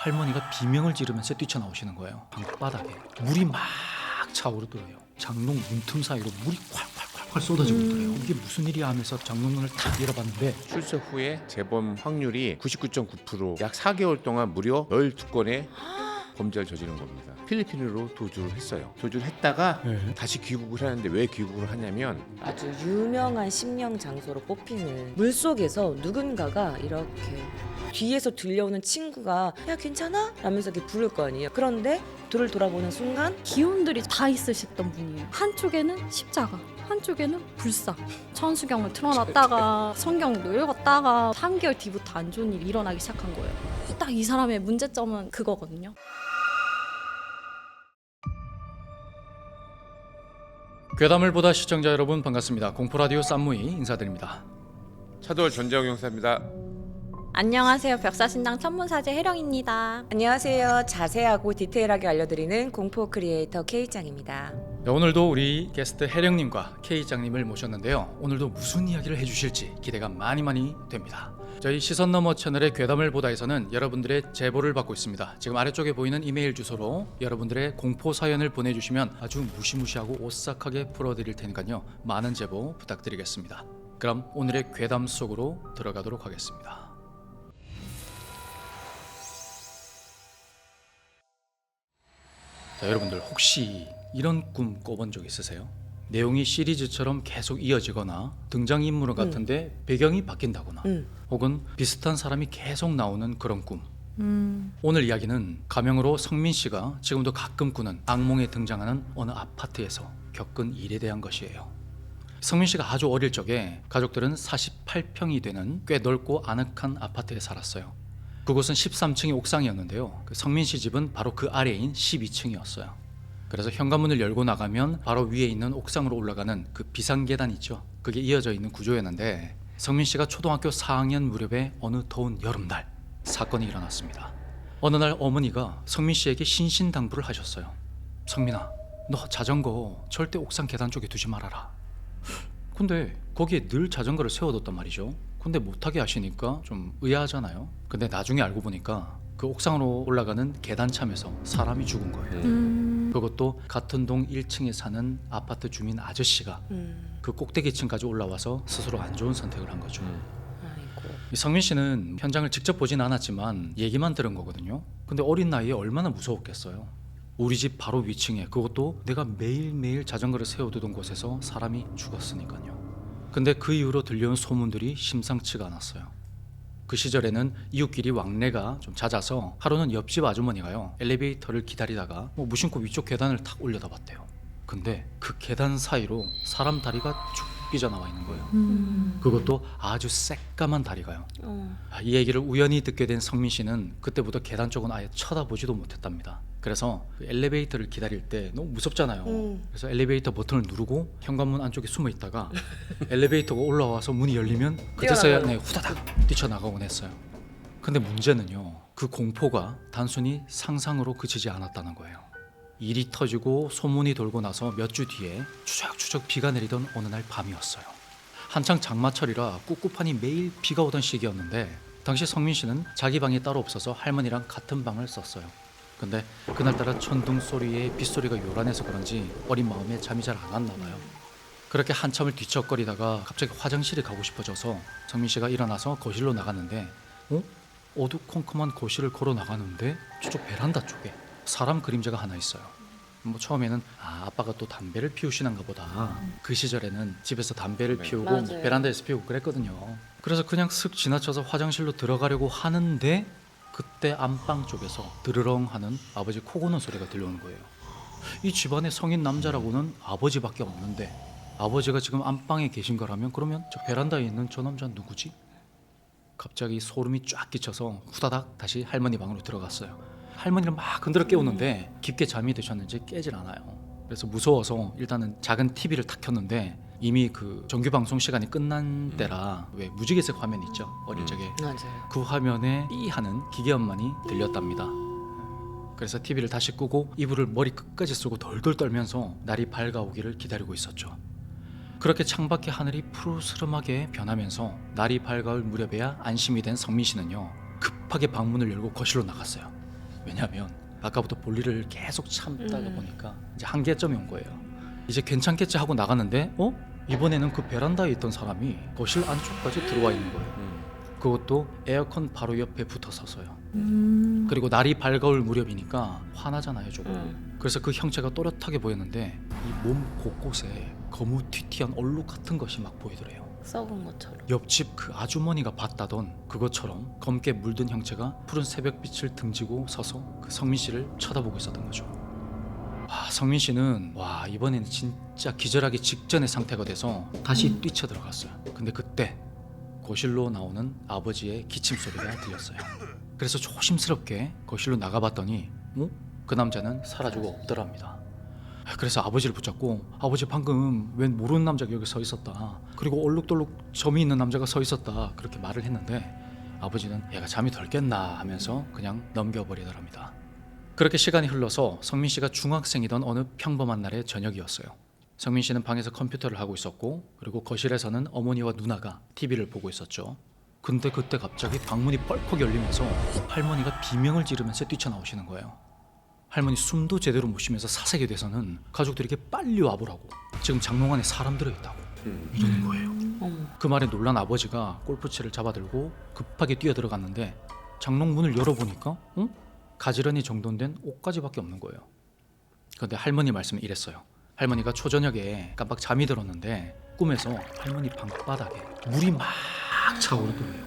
할머니가 비명을 지르면서 뛰쳐나오시는 거예요. 방바닥에 물이 막 차오르더래요. 장롱 문틈 사이로 물이 콸콸콸콸 쏟아지고 있더래요. 이게 무슨 일이야 하면서 장롱문을 탁 열어봤는데 출석 후에 재범 확률이 99.9%, 약 4개월 동안 무려 12건의 범죄를 저지른 겁니다. 필리핀으로 도주를 했어요. 도주를 했다가 다시 귀국을 하는데 왜 귀국을 하냐면 아주 유명한 심령 장소로 뽑히는 물속에서 누군가가 이렇게 뒤에서 들려오는 친구가 야 괜찮아? 라면서 이렇게 부를 거 아니에요. 그런데 뒤를 돌아보는 순간 기운들이 다 있으셨던 분이에요. 한쪽에는 십자가, 한쪽에는 불상. 천수경을 틀어놨다가 성경도 읽었다가 3개월 뒤부터 안 좋은 일이 일어나기 시작한 거예요. 딱 이 사람의 문제점은 그거거든요. 괴담을 보다 시청자 여러분 반갑습니다. 공포라디오 쌈무이 인사드립니다. 차돌 전재영 형사입니다. 안녕하세요. 벽사신당 천문사제 혜령입니다. 안녕하세요. 자세하고 디테일하게 알려드리는 공포 크리에이터 K짱입니다. 네, 오늘도 우리 게스트 혜령님과 K장님을 모셨는데요. 오늘도 무슨 이야기를 해주실지 기대가 많이 됩니다. 저희 시선너머 채널의 괴담을 보다에서는 여러분들의 제보를 받고 있습니다. 지금 아래쪽에 보이는 이메일 주소로 여러분들의 공포 사연을 보내주시면 아주 무시무시하고 오싹하게 풀어드릴 테니까요. 많은 제보 부탁드리겠습니다. 그럼 오늘의 괴담 속으로 들어가도록 하겠습니다. 자, 여러분들 혹시 이런 꿈 꿔본 적 있으세요? 내용이 시리즈처럼 계속 이어지거나 등장인물 같은데 배경이 바뀐다거나 혹은 비슷한 사람이 계속 나오는 그런 꿈. 오늘 이야기는 가명으로 성민 씨가 지금도 가끔 꾸는 악몽에 등장하는 어느 아파트에서 겪은 일에 대한 것이에요. 성민 씨가 아주 어릴 적에 가족들은 48평이 되는 꽤 넓고 아늑한 아파트에 살았어요. 그곳은 13층이 옥상이었는데요. 성민 씨 집은 바로 그 아래인 12층이었어요. 그래서 현관문을 열고 나가면 바로 위에 있는 옥상으로 올라가는 그 비상계단 있죠. 그게 이어져 있는 구조였는데 성민 씨가 초등학교 4학년 무렵에 어느 더운 여름날 사건이 일어났습니다. 어느 날 어머니가 성민 씨에게 신신당부를 하셨어요. 성민아, 너 자전거 절대 옥상 계단 쪽에 두지 말아라. 근데 거기에 늘 자전거를 세워뒀단 말이죠. 근데 못하게 하시니까 좀 의아하잖아요. 근데 나중에 알고 보니까 그 옥상으로 올라가는 계단참에서 사람이 죽은 거예요. 그것도 같은 동 1층에 사는 아파트 주민 아저씨가 그 꼭대기층까지 올라와서 스스로 안 좋은 선택을 한 거죠. 아이고. 이 성민 씨는 현장을 직접 보진 않았지만 얘기만 들은 거거든요. 근데 어린 나이에 얼마나 무서웠겠어요. 우리 집 바로 위층에, 그것도 내가 매일매일 자전거를 세워두던 곳에서 사람이 죽었으니까요. 근데 그 이후로 들려온 소문들이 심상치가 않았어요. 그 시절에는 이웃끼리 왕래가 좀 잦아서 하루는 옆집 아주머니가요, 엘리베이터를 기다리다가 무심코 위쪽 계단을 탁 올려다 봤대요. 근데 그 계단 사이로 사람 다리가 쭉 삐져나와 있는 거예요. 그것도 아주 새까만 다리가요. 이 얘기를 우연히 듣게 된 성민 씨는 그때부터 계단 쪽은 아예 쳐다보지도 못했답니다. 그래서 그 엘리베이터를 기다릴 때 너무 무섭잖아요. 그래서 엘리베이터 버튼을 누르고 현관문 안쪽에 숨어 있다가 엘리베이터가 올라와서 문이 열리면 그때서야 후다닥 뛰쳐나가곤 했어요. 근데 문제는요, 그 공포가 단순히 상상으로 그치지 않았다는 거예요. 일이 터지고 소문이 돌고 나서 몇 주 뒤에 추적추적 비가 내리던 어느 날 밤이었어요. 한창 장마철이라 꿉꿉하니 매일 비가 오던 시기였는데 당시 성민 씨는 자기 방이 따로 없어서 할머니랑 같은 방을 썼어요. 근데 그날따라 천둥 소리에 빗소리가 요란해서 그런지 어린 마음에 잠이 잘 안 왔나 봐요. 그렇게 한참을 뒤척거리다가 갑자기 화장실에 가고 싶어져서 성민 씨가 일어나서 거실로 나갔는데 어두컴컴한 거실을 걸어 나가는데 저쪽 베란다 쪽에 사람 그림자가 하나 있어요. 처음에는 아빠가 또 담배를 피우시는가 보다. 그 시절에는 집에서 담배를 피우고 베란다에서 피우고 그랬거든요. 그래서 그냥 슥 지나쳐서 화장실로 들어가려고 하는데 그때 안방 쪽에서 드르렁 하는 아버지 코 고는 소리가 들려오는 거예요. 이 집안에 성인 남자라고는 아버지밖에 없는데 아버지가 지금 안방에 계신 거라면 그러면 저 베란다에 있는 저 남자 누구지? 갑자기 소름이 쫙 끼쳐서 후다닥 다시 할머니 방으로 들어갔어요. 할머니를 막 흔들어 깨우는데 깊게 잠이 드셨는지 깨질 않아요. 그래서 무서워서 일단은 작은 TV를 탁 켰는데 이미 그 정규 방송 시간이 끝난 때라 왜 무지개색 화면 있죠, 어릴 적에. 맞아요. 그 화면에 삐 하는 기계음만이 들렸답니다. 그래서 TV를 다시 끄고 이불을 머리 끝까지 쓰고 덜덜 떨면서 날이 밝아오기를 기다리고 있었죠. 그렇게 창밖의 하늘이 푸르스름하게 변하면서 날이 밝아올 무렵에야 안심이 된 성민 씨는요, 급하게 방문을 열고 거실로 나갔어요. 왜냐하면 아까부터 볼일을 계속 참다가 보니까 이제 한계점이 온 거예요. 이제 괜찮겠지 하고 나갔는데 이번에는 그 베란다에 있던 사람이 거실 안쪽까지 들어와 있는 거예요. 그것도 에어컨 바로 옆에 붙어 서서요. 그리고 날이 밝아올 무렵이니까 환하잖아요 조금. 그래서 그 형체가 또렷하게 보였는데 이 몸 곳곳에 거무튀튀한 얼룩 같은 것이 막 보이더래요. 썩은 것처럼. 옆집 그 아주머니가 봤다던 그것처럼 검게 물든 형체가 푸른 새벽빛을 등지고 서서 그 성민 씨를 쳐다보고 있었던 거죠. 성민 씨는 이번에는 진짜 기절하기 직전의 상태가 돼서 다시 뛰쳐들어갔어요. 근데 그때 거실로 나오는 아버지의 기침 소리가 들렸어요. 그래서 조심스럽게 거실로 나가봤더니 그 남자는 사라지고 없더랍니다. 그래서 아버지를 붙잡고 아버지 방금 웬 모르는 남자가 여기 서 있었다. 그리고 얼룩덜룩 점이 있는 남자가 서 있었다. 그렇게 말을 했는데 아버지는 얘가 잠이 덜 깼나 하면서 그냥 넘겨버리더랍니다. 그렇게 시간이 흘러서 성민 씨가 중학생이던 어느 평범한 날의 저녁이었어요. 성민 씨는 방에서 컴퓨터를 하고 있었고 그리고 거실에서는 어머니와 누나가 TV를 보고 있었죠. 근데 그때 갑자기 방문이 뻘컥 열리면서 할머니가 비명을 지르면서 뛰쳐나오시는 거예요. 할머니 숨도 제대로 못 쉬면서 사색에 대해서는 가족들에게 빨리 와보라고, 지금 장롱 안에 사람 들어있다고 이러는 거예요. 그 말에 놀란 아버지가 골프채를 잡아들고 급하게 뛰어들어갔는데 장롱 문을 열어보니까 가지런히 정돈된 옷가지밖에 없는 거예요. 그런데 할머니 말씀은 이랬어요. 할머니가 초저녁에 깜빡 잠이 들었는데 꿈에서 할머니 방바닥에 물이 막 차오르더래요.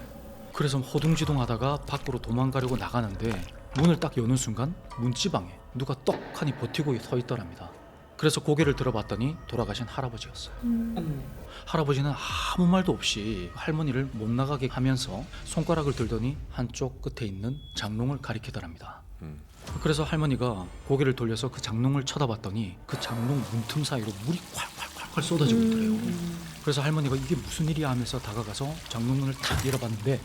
그래서 허둥지둥하다가 밖으로 도망가려고 나가는데 문을 딱 여는 순간 문지방에 누가 떡하니 버티고 서 있더랍니다. 그래서 고개를 들어봤더니 돌아가신 할아버지였어요. 할아버지는 아무 말도 없이 할머니를 못 나가게 하면서 손가락을 들더니 한쪽 끝에 있는 장롱을 가리키더랍니다. 그래서 할머니가 고개를 돌려서 그 장롱을 쳐다봤더니 그 장롱 문틈 사이로 물이 콸콸콸콸 쏟아지고 있더래요. 그래서 할머니가 이게 무슨 일이야 하면서 다가가서 장롱 문을 탁 열어봤는데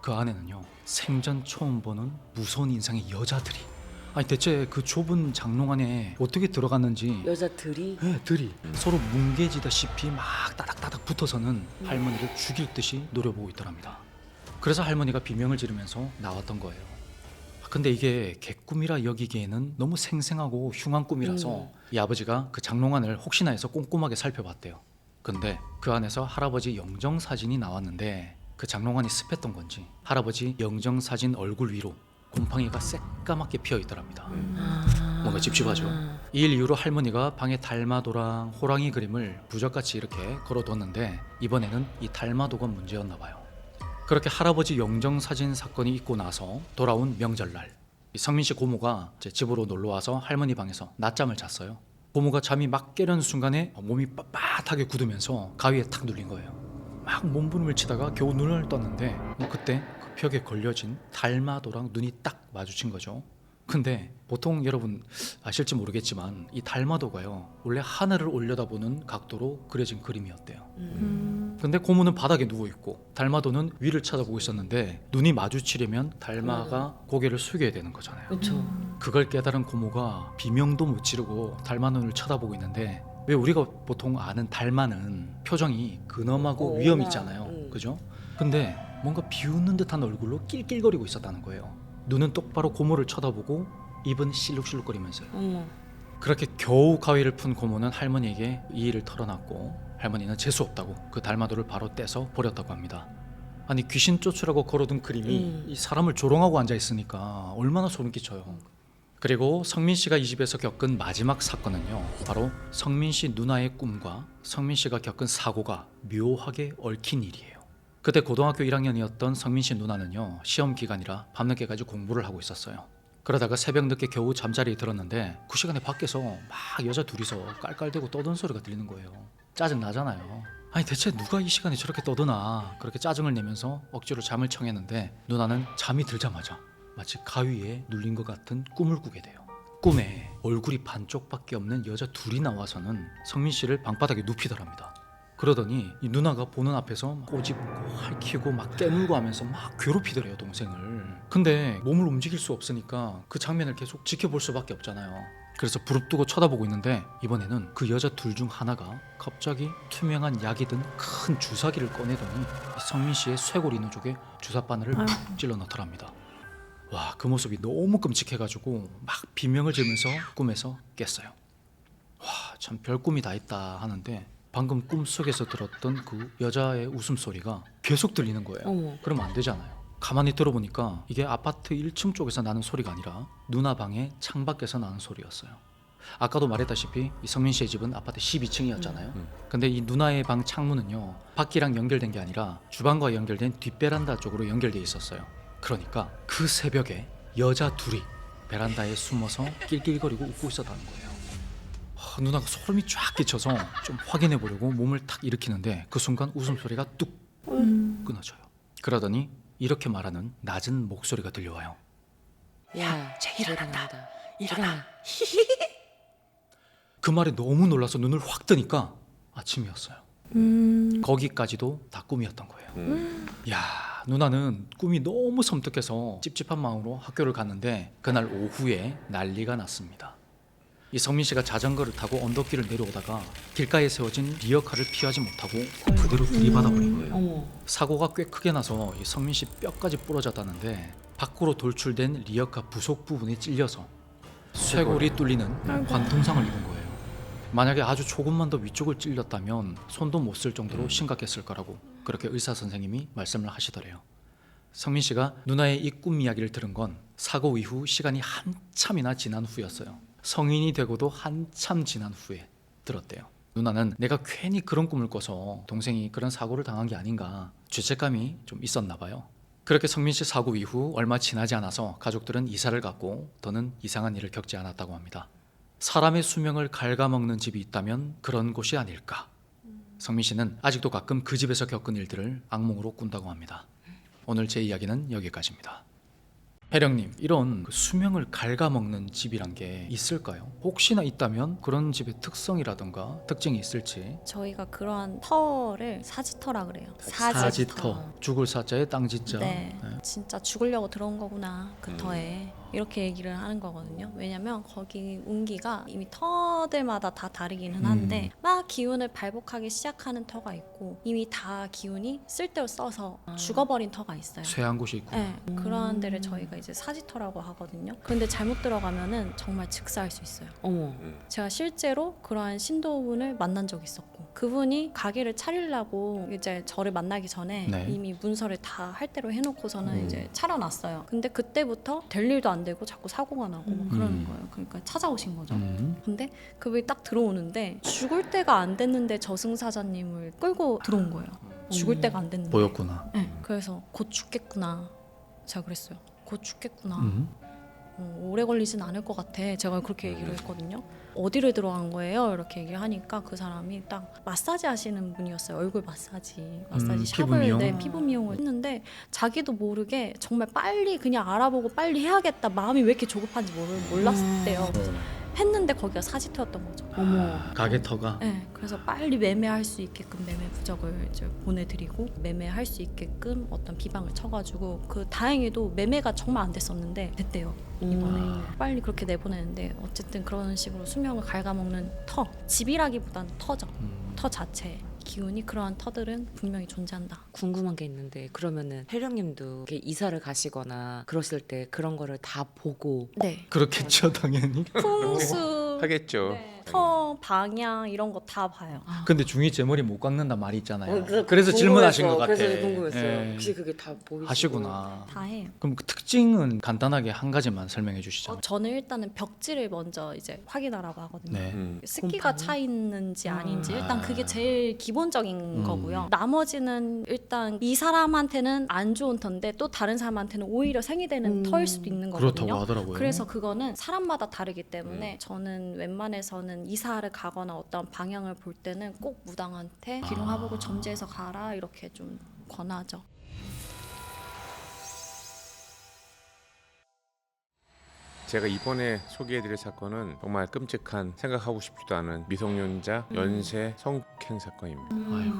그 안에는요 생전 처음 보는 무서운 인상의 여자들이, 아니 대체 그 좁은 장롱 안에 어떻게 들어갔는지 여자들이 들이 서로 뭉개지다시피 막 따닥따닥 붙어서는 할머니를 죽일 듯이 노려보고 있더랍니다. 그래서 할머니가 비명을 지르면서 나왔던 거예요. 근데 이게 개꿈이라 여기기에는 너무 생생하고 흉한 꿈이라서 이 아버지가 그 장롱 안을 혹시나 해서 꼼꼼하게 살펴봤대요. 근데 그 안에서 할아버지 영정사진이 나왔는데 그 장롱 안이 습했던 건지 할아버지 영정사진 얼굴 위로 곰팡이가 새까맣게 피어 있더랍니다. 뭔가 찝찝하죠. 이 일 이후로 할머니가 방에 달마도랑 호랑이 그림을 부적같이 이렇게 걸어뒀는데 이번에는 이 달마도가 문제였나 봐요. 그렇게 할아버지 영정사진 사건이 있고 나서 돌아온 명절날, 성민 씨 고모가 제 집으로 놀러와서 할머니 방에서 낮잠을 잤어요. 고모가 잠이 막 깨려는 순간에 몸이 빳빳하게 굳으면서 가위에 탁 눌린 거예요. 막 몸부림을 치다가 겨우 눈을 떴는데 그때 그 벽에 걸려진 달마도랑 눈이 딱 마주친 거죠. 근데 보통 여러분 아실지 모르겠지만 이 달마도가요 원래 하늘을 올려다보는 각도로 그려진 그림이었대요. 근데 고모는 바닥에 누워있고 달마도는 위를 쳐다보고 있었는데 눈이 마주치려면 달마가 고개를 숙여야 되는 거잖아요. 그렇죠. 그걸 깨달은 고모가 비명도 못 지르고 달마 눈을 쳐다보고 있는데, 왜 우리가 보통 아는 달마는 표정이 근엄하고 위험 있잖아요. 그죠? 근데 뭔가 비웃는 듯한 얼굴로 낄낄거리고 있었다는 거예요. 눈은 똑바로 고모를 쳐다보고 입은 실룩실룩거리면서요. 그렇게 겨우 가위를 푼 고모는 할머니에게 이 일을 털어놨고 할머니는 재수 없다고 그 달마도를 바로 떼서 버렸다고 합니다. 아니 귀신 쫓으라고 걸어둔 그림이 이 사람을 조롱하고 앉아있으니까 얼마나 소름 끼쳐요. 그리고 성민 씨가 이 집에서 겪은 마지막 사건은요 바로 성민 씨 누나의 꿈과 성민 씨가 겪은 사고가 묘하게 얽힌 일이에요. 그때 고등학교 1학년이었던 성민 씨 누나는요 시험 기간이라 밤늦게까지 공부를 하고 있었어요. 그러다가 새벽 늦게 겨우 잠자리에 들었는데 그 시간에 밖에서 막 여자 둘이서 깔깔대고 떠드는 소리가 들리는 거예요. 짜증 나잖아요. 아니 대체 누가 이 시간에 저렇게 떠드나, 그렇게 짜증을 내면서 억지로 잠을 청했는데 누나는 잠이 들자마자 마치 가위에 눌린 것 같은 꿈을 꾸게 돼요. 꿈에 얼굴이 반쪽밖에 없는 여자 둘이 나와서는 성민 씨를 방바닥에 눕히더랍니다. 그러더니 이 누나가 보는 앞에서 꼬집고 핥히고 막 깨물고 하면서 막 괴롭히더래요 동생을. 근데 몸을 움직일 수 없으니까 그 장면을 계속 지켜볼 수밖에 없잖아요. 그래서 부릅뜨고 쳐다보고 있는데 이번에는 그 여자 둘 중 하나가 갑자기 투명한 약이 든 큰 주사기를 꺼내더니 성민 씨의 쇄골 있는 쪽에 주사 바늘을 푹 찔러 넣더랍니다. 와, 그 모습이 너무 끔찍해가지고 막 비명을 지르면서 꿈에서 깼어요. 와, 참 별꿈이 다 있다 하는데 방금 꿈속에서 들었던 그 여자의 웃음소리가 계속 들리는 거예요. 어머. 그러면 안 되잖아요. 가만히 들어보니까 이게 아파트 1층 쪽에서 나는 소리가 아니라 누나 방의 창밖에서 나는 소리였어요. 아까도 말했다시피 이 성민 씨의 집은 아파트 12층이었잖아요. 근데 이 누나의 방 창문은요, 밖이랑 연결된 게 아니라 주방과 연결된 뒷베란다 쪽으로 연결돼 있었어요. 그러니까 그 새벽에 여자 둘이 베란다에 숨어서 낄낄거리고 웃고 있었다는 거예요. 누나가 소름이 쫙 끼쳐서 좀 확인해 보려고 몸을 탁 일으키는데 그 순간 웃음소리가 뚝 끊어져요. 그러더니 이렇게 말하는 낮은 목소리가 들려와요. 야, 일어난다. 일어나. 그 말에 너무 놀라서 눈을 확 뜨니까 아침이었어요. 거기까지도 다 꿈이었던 거예요. 야, 누나는 꿈이 너무 섬뜩해서 찝찝한 마음으로 학교를 갔는데 그날 오후에 난리가 났습니다. 이 성민 씨가 자전거를 타고 언덕길을 내려오다가 길가에 세워진 리어카를 피하지 못하고 그대로 들이받아 버린 거예요. 어머. 사고가 꽤 크게 나서 이 성민 씨 뼈까지 부러졌다는데 밖으로 돌출된 리어카 부속 부분이 찔려서 쇄골이 뚫리는 관통상을 입은 거예요. 만약에 아주 조금만 더 위쪽을 찔렸다면 손도 못 쓸 정도로 심각했을 거라고 그렇게 의사 선생님이 말씀을 하시더래요. 성민 씨가 누나의 이 꿈 이야기를 들은 건 사고 이후 시간이 한참이나 지난 후였어요. 성인이 되고도 한참 지난 후에 들었대요. 누나는 내가 괜히 그런 꿈을 꿔서 동생이 그런 사고를 당한 게 아닌가 죄책감이 좀 있었나 봐요. 그렇게 성민 씨 사고 이후 얼마 지나지 않아서 가족들은 이사를 갔고 더는 이상한 일을 겪지 않았다고 합니다. 사람의 수명을 갉아먹는 집이 있다면 그런 곳이 아닐까. 성민 씨는 아직도 가끔 그 집에서 겪은 일들을 악몽으로 꾼다고 합니다. 오늘 제 이야기는 여기까지입니다. 혜령님, 이런 그 수명을 갉아먹는 집이란 게 있을까요? 혹시나 있다면 그런 집의 특성이라든가 특징이 있을지. 저희가 그러한 터를 사지터라 그래요. 사지터, 죽을 사자에 땅지자. 네, 진짜 죽으려고 들어온 거구나 그 터에 이렇게 얘기를 하는 거거든요. 왜냐면 거기 운기가 이미 터들마다 다 다르기는 한데 막 기운을 발복하기 시작하는 터가 있고 이미 다 기운이 쓸데로 써서 죽어버린 터가 있어요. 쇠한 곳이 있구나. 네, 그러한 데를 저희가 이제 사지터라고 하거든요. 근데 잘못 들어가면은 정말 즉사할 수 있어요. 어머. 제가 실제로 그러한 신도분을 만난 적이 있었고 그분이 가게를 차리려고 이제 저를 만나기 전에 네. 이미 문서를 다 할 대로 해놓고서는 이제 차려놨어요. 근데 그때부터 될 일도 안 되고 자꾸 사고가 나고 막 그러는 거예요. 그러니까 찾아오신 거죠. 근데 그분이 딱 들어오는데 죽을 때가 안 됐는데 저승사자님을 끌고 들어온 거예요. 죽을 때가 안 됐는데. 보였구나. 네, 그래서 곧 죽겠구나. 제가 그랬어요. 곧 죽겠구나. 오래 걸리진 않을 것 같아. 제가 그렇게 얘기를 했거든요. 어디를 들어간 거예요? 이렇게 얘기를 하니까 그 사람이 딱 마사지 하시는 분이었어요. 얼굴 마사지 샵을 피부 미용? 네, 피부 미용을 했는데 자기도 모르게 정말 빨리 그냥 알아보고 빨리 해야겠다 마음이 왜 이렇게 조급한지 몰랐대요. 그래서 했는데 거기가 사지터였던 거죠. 어머. 가게터가. 네, 그래서 빨리 매매할 수 있게끔 매매 부적을 이제 보내드리고 매매할 수 있게끔 어떤 비방을 쳐가지고 그 다행히도 매매가 정말 안 됐었는데 됐대요. 이번에 빨리 그렇게 내보내는데 어쨌든 그런 식으로 수명을 갉아먹는 터, 집이라기보다는 터죠. 터 자체 기운이 그러한 터들은 분명히 존재한다. 궁금한 게 있는데 그러면은 혜령님도 이렇게 이사를 가시거나 그러실 때 그런 거를 다 보고 네, 그렇겠죠, 당연히. 풍수, 하겠죠. 네, 터 방향 이런 거 다 봐요. 근데 중이 제 머리 못 깎는다 말이 있잖아요. 그래서 그래서 질문하신 것 같아. 그래서 궁금했어요. 예. 혹시 그게 다 보이시고 하시구나. 다 해요. 그럼 그 특징은 간단하게 한 가지만 설명해 주시죠. 저는 일단은 벽지를 먼저 이제 확인하라고 하거든요. 네. 습기가 곰팡이? 차 있는지 아닌지 일단 아. 그게 제일 기본적인 거고요. 나머지는 일단 이 사람한테는 안 좋은 터인데 또 다른 사람한테는 오히려 생이되는 터일 수도 있는 그렇다고 거거든요. 하더라고요. 그래서 그거는 사람마다 다르기 때문에 저는 웬만해서는 이사를 가거나 어떤 방향을 볼 때는 꼭 무당한테 기룡화복을 점지해서 가라 이렇게 좀 권하죠. 제가 이번에 소개해드릴 사건은 정말 끔찍한 생각하고 싶지도 않은 미성년자 연쇄 성폭행 사건입니다. 아이고.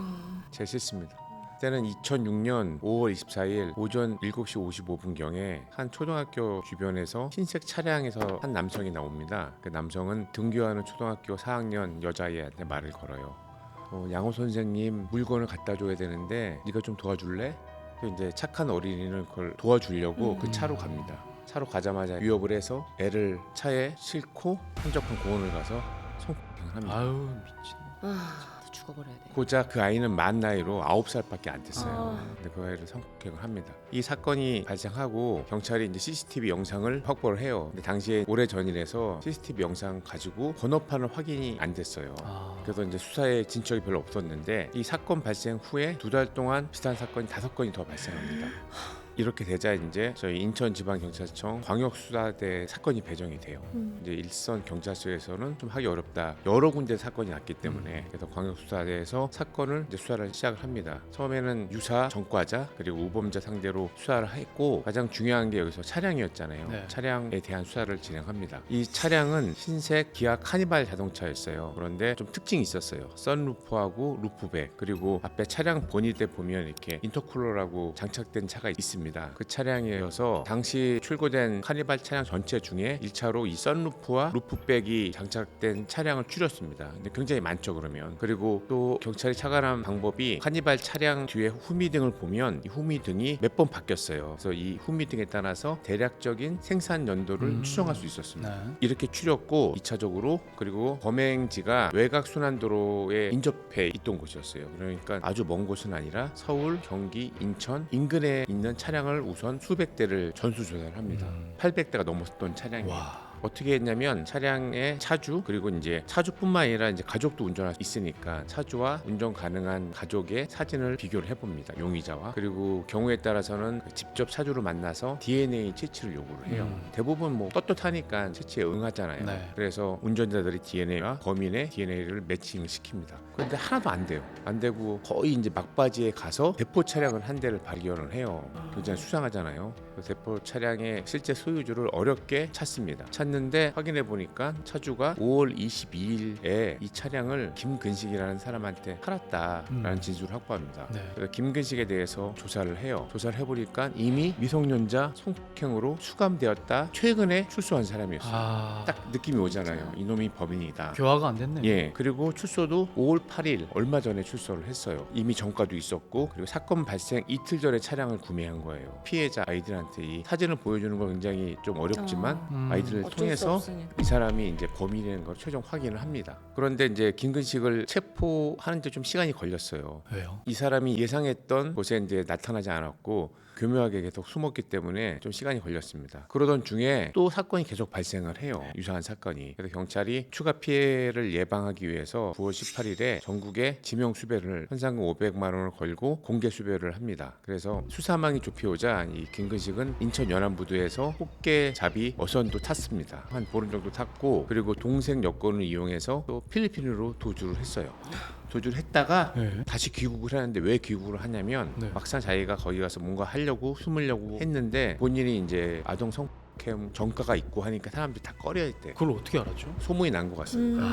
제 실수입니다. 그때는 2006년 5월 24일 오전 7시 55분경에 한 초등학교 주변에서 흰색 차량에서 한 남성이 나옵니다. 그 남성은 등교하는 초등학교 4학년 여자아이한테 말을 걸어요. 양호 선생님 물건을 갖다 줘야 되는데 네가 좀 도와줄래? 이제 착한 어린이는 그걸 도와주려고 그 차로 갑니다. 차로 가자마자 위협을 해서 애를 차에 싣고 한적한 공원을 가서 성폭행을 합니다. 아유 미친. 죽어버려야 돼. 고작 그 아이는 만 나이로 9살밖에 안 됐어요. 아. 근데 그 아이를 성폭행을 합니다. 이 사건이 발생하고 경찰이 이제 CCTV 영상을 확보를 해요. 근데 당시에 오래 전이라서 CCTV 영상 가지고 번호판을 확인이 안 됐어요. 그래서 이제 수사에 진척이 별로 없었는데 이 사건 발생 후에 2달 동안 비슷한 사건이 5건이 더 발생합니다. 이렇게 되자 이제 저희 인천지방경찰청 광역수사대 사건이 배정이 돼요. 이제 일선 경찰서에서는 좀 하기 어렵다. 여러 군데 사건이 났기 때문에 그래서 광역수사대에서 사건을 이제 수사를 시작을 합니다. 처음에는 유사, 전과자 그리고 우범자 상대로 수사를 했고 가장 중요한 게 여기서 차량이었잖아요. 네. 차량에 대한 수사를 진행합니다. 이 차량은 흰색 기아 카니발 자동차였어요. 그런데 좀 특징이 있었어요. 선루프하고 루프백 그리고 앞에 차량 보닛에 보면 이렇게 인터쿨러라고 장착된 차가 있습니다. 그 차량이어서 당시 출고된 카니발 차량 전체 중에 1차로 이 선루프와 루프백이 장착된 차량을 줄였습니다. 근데 굉장히 많죠 그러면. 그리고 또 경찰이 착안한 방법이 카니발 차량 뒤에 후미등을 보면 이 후미등이 몇 번 바뀌었어요. 그래서 이 후미등에 따라서 대략적인 생산 연도를 추정할 수 있었습니다. 네. 이렇게 추렸고 2차적으로 그리고 범행지가 외곽 순환도로에 인접해 있던 곳이었어요. 그러니까 아주 먼 곳은 아니라 서울, 경기, 인천 인근에 있는 차량을 우선 수백 대를 전수조사를 합니다. 800대가 넘었던 차량이에요. 와. 어떻게 했냐면 차량의 차주 그리고 이제 차주뿐만 아니라 이제 가족도 운전할 수 있으니까 차주와 운전 가능한 가족의 사진을 비교를 해봅니다. 용의자와 그리고 경우에 따라서는 직접 차주를 만나서 DNA 채취를 요구를 해요. 대부분 뭐 떳떳하니까 채취에 응하잖아요. 네. 그래서 운전자들이 DNA와 범인의 DNA를 매칭을 시킵니다. 그런데 하나도 안 돼요. 안 되고 거의 이제 막바지에 가서 대포 차량을 한 대를 발견을 해요. 굉장히 수상하잖아요. 그 대포 차량의 실제 소유주를 어렵게 찾습니다. 찾는데 확인해 보니까 차주가 5월 22일에 이 차량을 김근식이라는 사람한테 팔았다라는 진술을 확보합니다. 네. 그래서 김근식에 대해서 조사를 해요. 조사를 해보니까 이미 미성년자 성폭행으로 수감되었다. 최근에 출소한 사람이었어요. 딱 느낌이 오잖아요. 이놈이 범인이다. 교화가 안 됐네. 예, 그리고 출소도 5월 8일 얼마 전에 출소를 했어요. 이미 전과도 있었고 그리고 사건 발생 이틀 전에 차량을 구매한 거예요. 피해자 아이들한테 이 사진을 보여주는 건 굉장히 좀 어렵지만 아이들을 어쩔 수 통해서 없으니까. 이 사람이 이제 범인이라는 걸 최종 확인을 합니다. 그런데 이제 김근식을 체포하는데 좀 시간이 걸렸어요. 왜요? 이 사람이 예상했던 곳에 이제 나타나지 않았고 교묘하게 계속 숨었기 때문에 좀 시간이 걸렸습니다. 그러던 중에 또 사건이 계속 발생을 해요. 유사한 사건이. 그래서 경찰이 추가 피해를 예방하기 위해서 9월 18일에 전국에 지명 수배를 현상금 500만 원을 걸고 공개 수배를 합니다. 그래서 수사망이 좁혀오자 이 김근식은 인천 연안부두에서 호깨잡이 어선도 탔습니다. 한 보름 정도 탔고 그리고 동생 여권을 이용해서 또 필리핀으로 도주를 했어요. 도주를 했다가 네. 다시 귀국을 하는데 왜 귀국을 하냐면 네. 막상 자기가 거기 가서 뭔가 하려고 숨으려고 했는데 본인이 이제 아동 성폭행 전과가 있고 하니까 사람들이 다 꺼려했대. 그걸 어떻게 알았죠? 소문이 난 것 같습니다.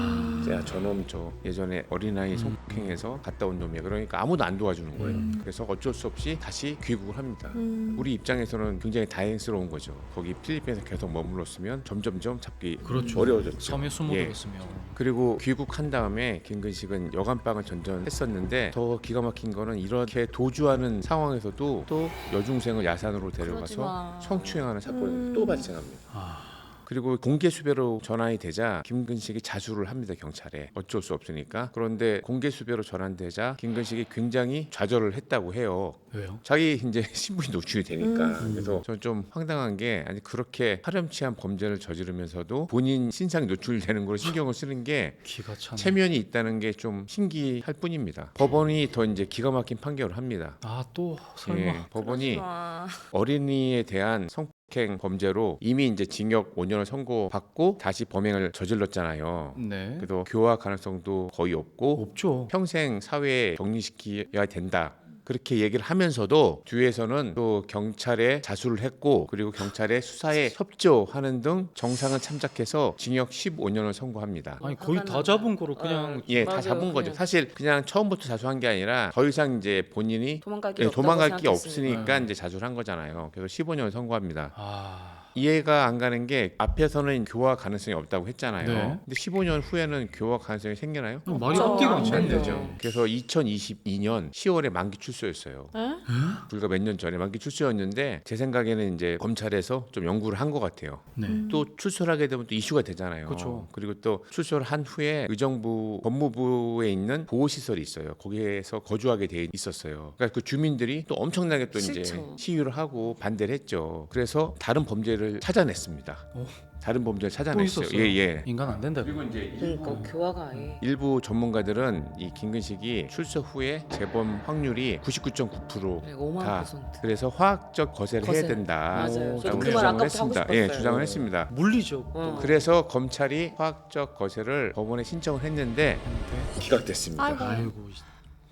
야, 저놈 저 예전에 어린아이 성폭행해서 갔다 온 놈이야. 그러니까 아무도 안 도와주는 거예요. 그래서 어쩔 수 없이 다시 귀국을 합니다. 우리 입장에서는 굉장히 다행스러운 거죠. 거기 필리핀에서 계속 머물렀으면 점점점 잡기 그렇죠. 어려워졌죠. 섬에 숨어들었으면. 그리고 귀국한 다음에 김근식은 여간방을 전전했었는데 더 기가 막힌 거는 이렇게 도주하는 상황에서도 또 여중생을 야산으로 그러지 데려가서 마. 성추행하는 사건이 또 발생합니다. 아. 그리고 공개 수배로 전환이 되자 김근식이 자수를 합니다. 경찰에. 어쩔 수 없으니까. 그런데 공개 수배로 전환되자 김근식이 굉장히 좌절을 했다고 해요. 왜요? 자기 이제 신분이 노출이 되니까. 그래서 저는 좀 황당한 게 아니 그렇게 파렴치한 범죄를 저지르면서도 본인 신상이 노출되는 걸 신경을 쓰는 게 기가 차네. 체면이 있다는 게 좀 신기할 뿐입니다. 법원이 더 이제 기가 막힌 판결을 합니다. 아 또 설마. 예, 법원이 와. 어린이에 대한 성폭행 범죄로 이미 이제 징역 5년을 선고받고 다시 범행을 저질렀잖아요. 네. 그래서 교화 가능성도 거의 없고 없죠. 평생 사회에 격리시켜야 된다. 그렇게 얘기를 하면서도 뒤에서는 또 경찰에 자수를 했고 그리고 경찰의 수사에 협조하는 등 정상을 참작해서 징역 15년을 선고합니다. 아니 거의 다 잡은 거로 그냥 예, 다 맞아요. 잡은 거죠. 그냥. 사실 그냥 처음부터 자수한 게 아니라 더 이상 이제 본인이 도망갈 길 없다고 도망갈 게 생각했으니까. 없으니까 이제 자수를 한 거잖아요. 그래서 15년을 선고합니다. 아. 이해가 안 가는 게 앞에서는 교화 가능성이 없다고 했잖아요. 네. 근데 15년 후에는 교화 가능성이 생기나요? 말이 없죠. 앞뒤가 안 안 되는 되죠. 거죠. 그래서 2022년 10월에 만기 출소였어요. 에? 불과 몇 년 전에 만기 출소였는데 제 생각에는 이제 검찰에서 좀 연구를 한 것 같아요. 네. 또 출소를 하게 되면 또 이슈가 되잖아요. 그렇죠. 그리고 또 출소를 한 후에 의정부 법무부에 있는 보호시설이 있어요. 거기에서 거주하게 돼 있었어요. 그러니까 그 주민들이 또 엄청나게 또 이제 싫죠. 시위를 하고 반대를 했죠. 그래서 다른 범죄를 찾아냈습니다. 어. 다른 범죄를 또 찾아냈어요. 있었어요. 예. 인간 안 된다. 그리고 이제 그러니까 교화가 아예 일부 전문가들은 이 김근식이 출소 후에 재범 확률이 99.9% 네, 5만 다. %. 그래서 화학적 거세를 해야 거세. 된다. 맞아요. 오, 저도 그 그 말 아까부터 하고 했습니다. 싶었어요. 예, 주장을 했습니다. 물리죠. 어. 그래서 검찰이 화학적 거세를 법원에 신청을 했는데 기각됐습니다. 아이고. 아이고.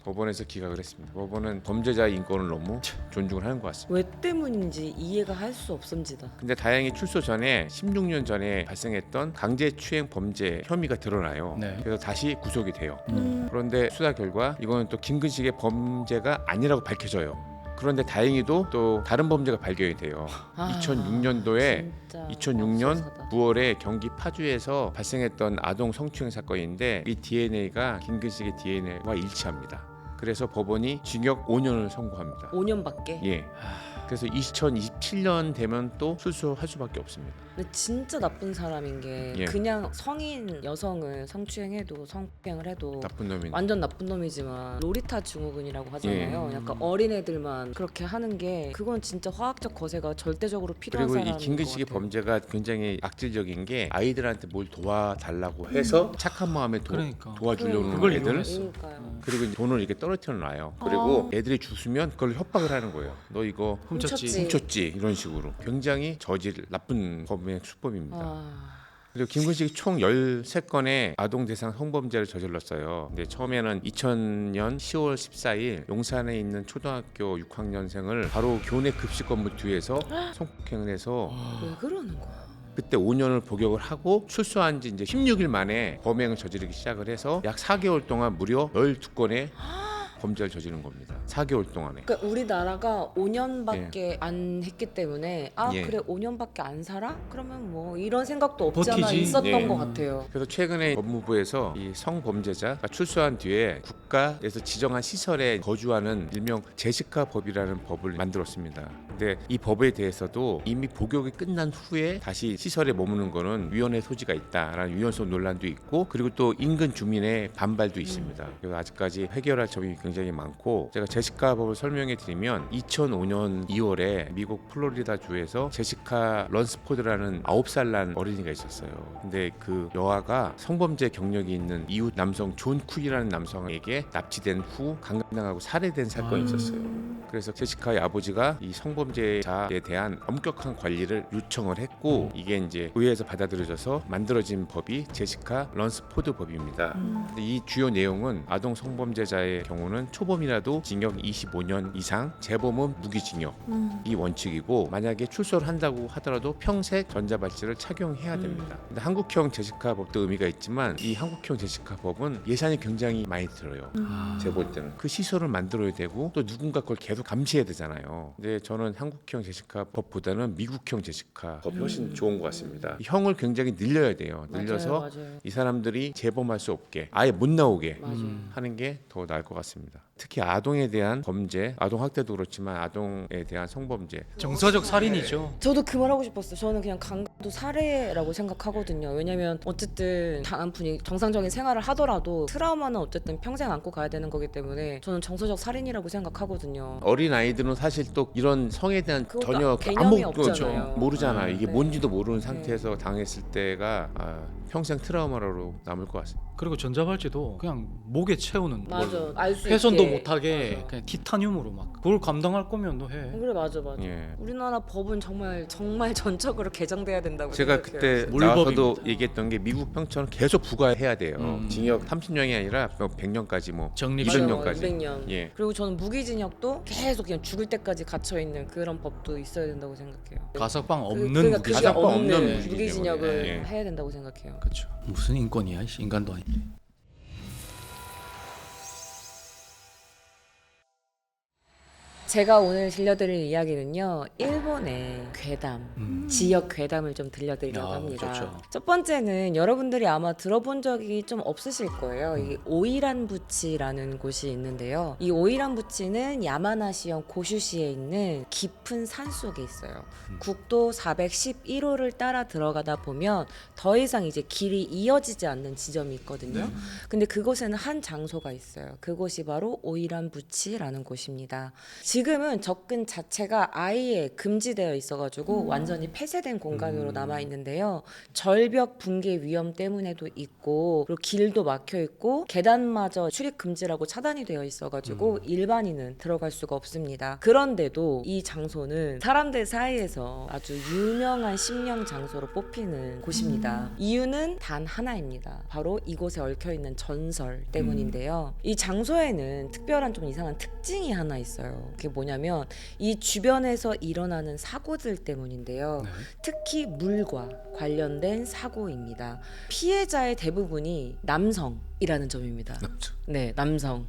법원에서 기각을 했습니다. 법원은 범죄자의 인권을 너무 존중을 하는 것 같습니다. 왜 때문인지 이해가 할 수 없습니다. 근데 다행히 출소 전에 16년 전에 발생했던 강제추행 범죄 혐의가 드러나요. 네. 그래서 다시 구속이 돼요. 음. 그런데 수사 결과 이거는 또 김근식의 범죄가 아니라고 밝혀져요. 그런데 다행히도 또 다른 범죄가 발견이 돼요. 2006년도에 2006년 9월에 경기 파주에서 발생했던 아동 성추행 사건인데 이 DNA가 김근식의 DNA와 일치합니다. 그래서 법원이 징역 5년을 선고합니다. 5년밖에. 예. 그래서 2027년 되면 또 출소할 수밖에 없습니다. 근데 진짜 나쁜 사람인 게 예. 그냥 성인 여성을 성추행해도 성폭행을 해도 나쁜 놈이. 완전 나쁜 놈이지만 로리타 증후군이라고 하잖아요. 예. 약간 어린애들만 그렇게 하는 게 그건 진짜 화학적 거세가 절대적으로 필요한 그리고 이 사람인 김근식의 것 같아요. 범죄가 굉장히 악질적인 게 아이들한테 뭘 도와달라고 해서 착한 마음에 그러니까. 도와주려는 그걸 애들. 이용했어. 그러니까요. 그리고 이제 돈을 이렇게 떨어뜨려 놔요. 그리고 애들이 주스면 그걸 협박을 하는 거예요. 너 이거 훔쳤지. 훔쳤지 이런 식으로 굉장히 저질 나쁜 범행 수법입니다. 아, 그리고 김근식이 총 13건의 아동 대상 성범죄를 저질렀어요. 근데 처음에는 2000년 10월 14일 용산에 있는 초등학교 6학년생을 바로 교내 급식 건물 뒤에서 성폭행을 해서 왜 그러는 거야? 그때 5년을 복역을 하고 출소한 지 이제 16일 만에 범행을 저지르기 시작을 해서 약 4개월 동안 무려 12건의 범죄를 저지른 겁니다. 4개월 동안에. 그러니까 우리나라가 5년밖에 안 했기 때문에 아 예. 그래 5년밖에 안 살아? 그러면 뭐 이런 생각도 없지 않아 버티지. 있었던 예. 것 같아요. 그래서 최근에 법무부에서 이 성범죄자가 출소한 뒤에 국가에서 지정한 시설에 거주하는 일명 제시카 법이라는 법을 만들었습니다. 근데 이 법에 대해서도 이미 복역이 끝난 후에 다시 시설에 머무는 거는 위헌의 소지가 있다라는 위헌성 논란도 있고 그리고 또 인근 주민의 반발도 있습니다. 그래서 아직까지 해결할 점이 굉장히 많고 제가 제시카 법을 설명해 드리면 2005년 2월에 미국 플로리다 주에서 제시카 런스포드라는 9살 난 어린이가 있었어요. 근데 그 여아가 성범죄 경력이 있는 이웃 남성 존 쿨이라는 남성에게 납치된 후 강간당하고 살해된 사건이 있었어요. 그래서 제시카의 아버지가 이 성범죄자에 대한 엄격한 관리를 요청을 했고 이게 이제 의회에서 받아들여져서 만들어진 법이 제시카 런스포드 법입니다. 근데 이 주요 내용은 아동 성범죄자의 경우는 초범이라도 징역 25년 이상, 재범은 무기징역 이 원칙이고 만약에 출소를 한다고 하더라도 평생 전자발찌를 착용해야 됩니다. 근데 한국형 제시카 법도 의미가 있지만 이 한국형 제시카 법은 예산이 굉장히 많이 들어요. 제가 볼 때는 그 시설을 만들어야 되고 또 누군가 그걸 계속 감시해야 되잖아요. 근데 저는 한국형 제시카 법보다는 미국형 제시카 법이 훨씬 좋은 것 같습니다. 형을 굉장히 늘려야 돼요. 늘려서 맞아요. 이 사람들이 재범할 수 없게 아예 못 나오게 맞아요. 하는 게 더 나을 것 같습니다. 특히 아동에 대한 범죄, 아동 학대도 그렇지만 아동에 대한 성범죄 정서적 살인이죠. 저도 그 말 하고 싶었어요. 저는 그냥 강도 살해라고 생각하거든요. 왜냐면 어쨌든 당한 분이 정상적인 생활을 하더라도 트라우마는 어쨌든 평생 안고 가야 되는 거기 때문에 저는 정서적 살인이라고 생각하거든요. 어린 아이들은 사실 또 이런 성에 대한 그것도 전혀 개념이 아무것도 없잖아요. 모르잖아요. 이게 네. 뭔지도 모르는 상태에서 당했을 때가 평생 트라우마로 남을 것 같습니다. 그리고 전자발찌도 그냥 목에 채우는 맞아. 알 수 훼손도 있게. 못하게 맞아. 그냥 티타늄으로 막 그걸 감당할 거면 너 해. 그래 맞아. 예. 우리나라 법은 정말 전적으로 개정돼야 된다고 제가 생각해요. 그때 물법입니다. 나와서도 얘기했던 게 미국 형처럼 계속 부과해야 돼요. 징역 30년이 아니라 100년까지 뭐 적립 200년까지. 200년. 예. 그리고 저는 무기징역도 계속 그냥 죽을 때까지 갇혀 있는 그런 법도 있어야 된다고 생각해요. 가석방 없는 그러니까 무기징역. 그게 가석방 없는 없는 무기징역을 무기징역을 예. 해야 된다고 생각해요. 그렇죠. 무슨 인권이야, 이씨. 인간도 아닌데. 제가 오늘 들려드릴 이야기는요, 일본의 괴담, 지역 괴담을 좀 들려드리려고 합니다. 좋죠. 첫 번째는 여러분들이 아마 들어본 적이 좀 없으실 거예요. 이 오이란부치라는 곳이 있는데요. 이 오이란부치는 야마나시현 고슈시에 있는 깊은 산 속에 있어요. 국도 411호를 따라 들어가다 보면 더 이상 이제 길이 이어지지 않는 지점이 있거든요. 근데 그곳에는 한 장소가 있어요. 그곳이 바로 오이란부치라는 곳입니다. 지금은 접근 자체가 아예 금지되어 있어가지고 완전히 폐쇄된 공간으로 남아 있는데요. 절벽 붕괴 위험 때문에도 있고, 그리고 길도 막혀 있고, 계단마저 출입 금지라고 차단이 되어 있어가지고 일반인은 들어갈 수가 없습니다. 그런데도 이 장소는 사람들 사이에서 아주 유명한 심령 장소로 뽑히는 곳입니다. 이유는 단 하나입니다. 바로 이곳에 얽혀 있는 전설 때문인데요. 이 장소에는 특별한 좀 이상한 특징이 하나 있어요. 그게 뭐냐면 이 주변에서 일어나는 사고들 때문인데요. 네. 특히 물과 관련된 사고입니다. 피해자의 대부분이 남성이라는 점입니다. 네, 남성.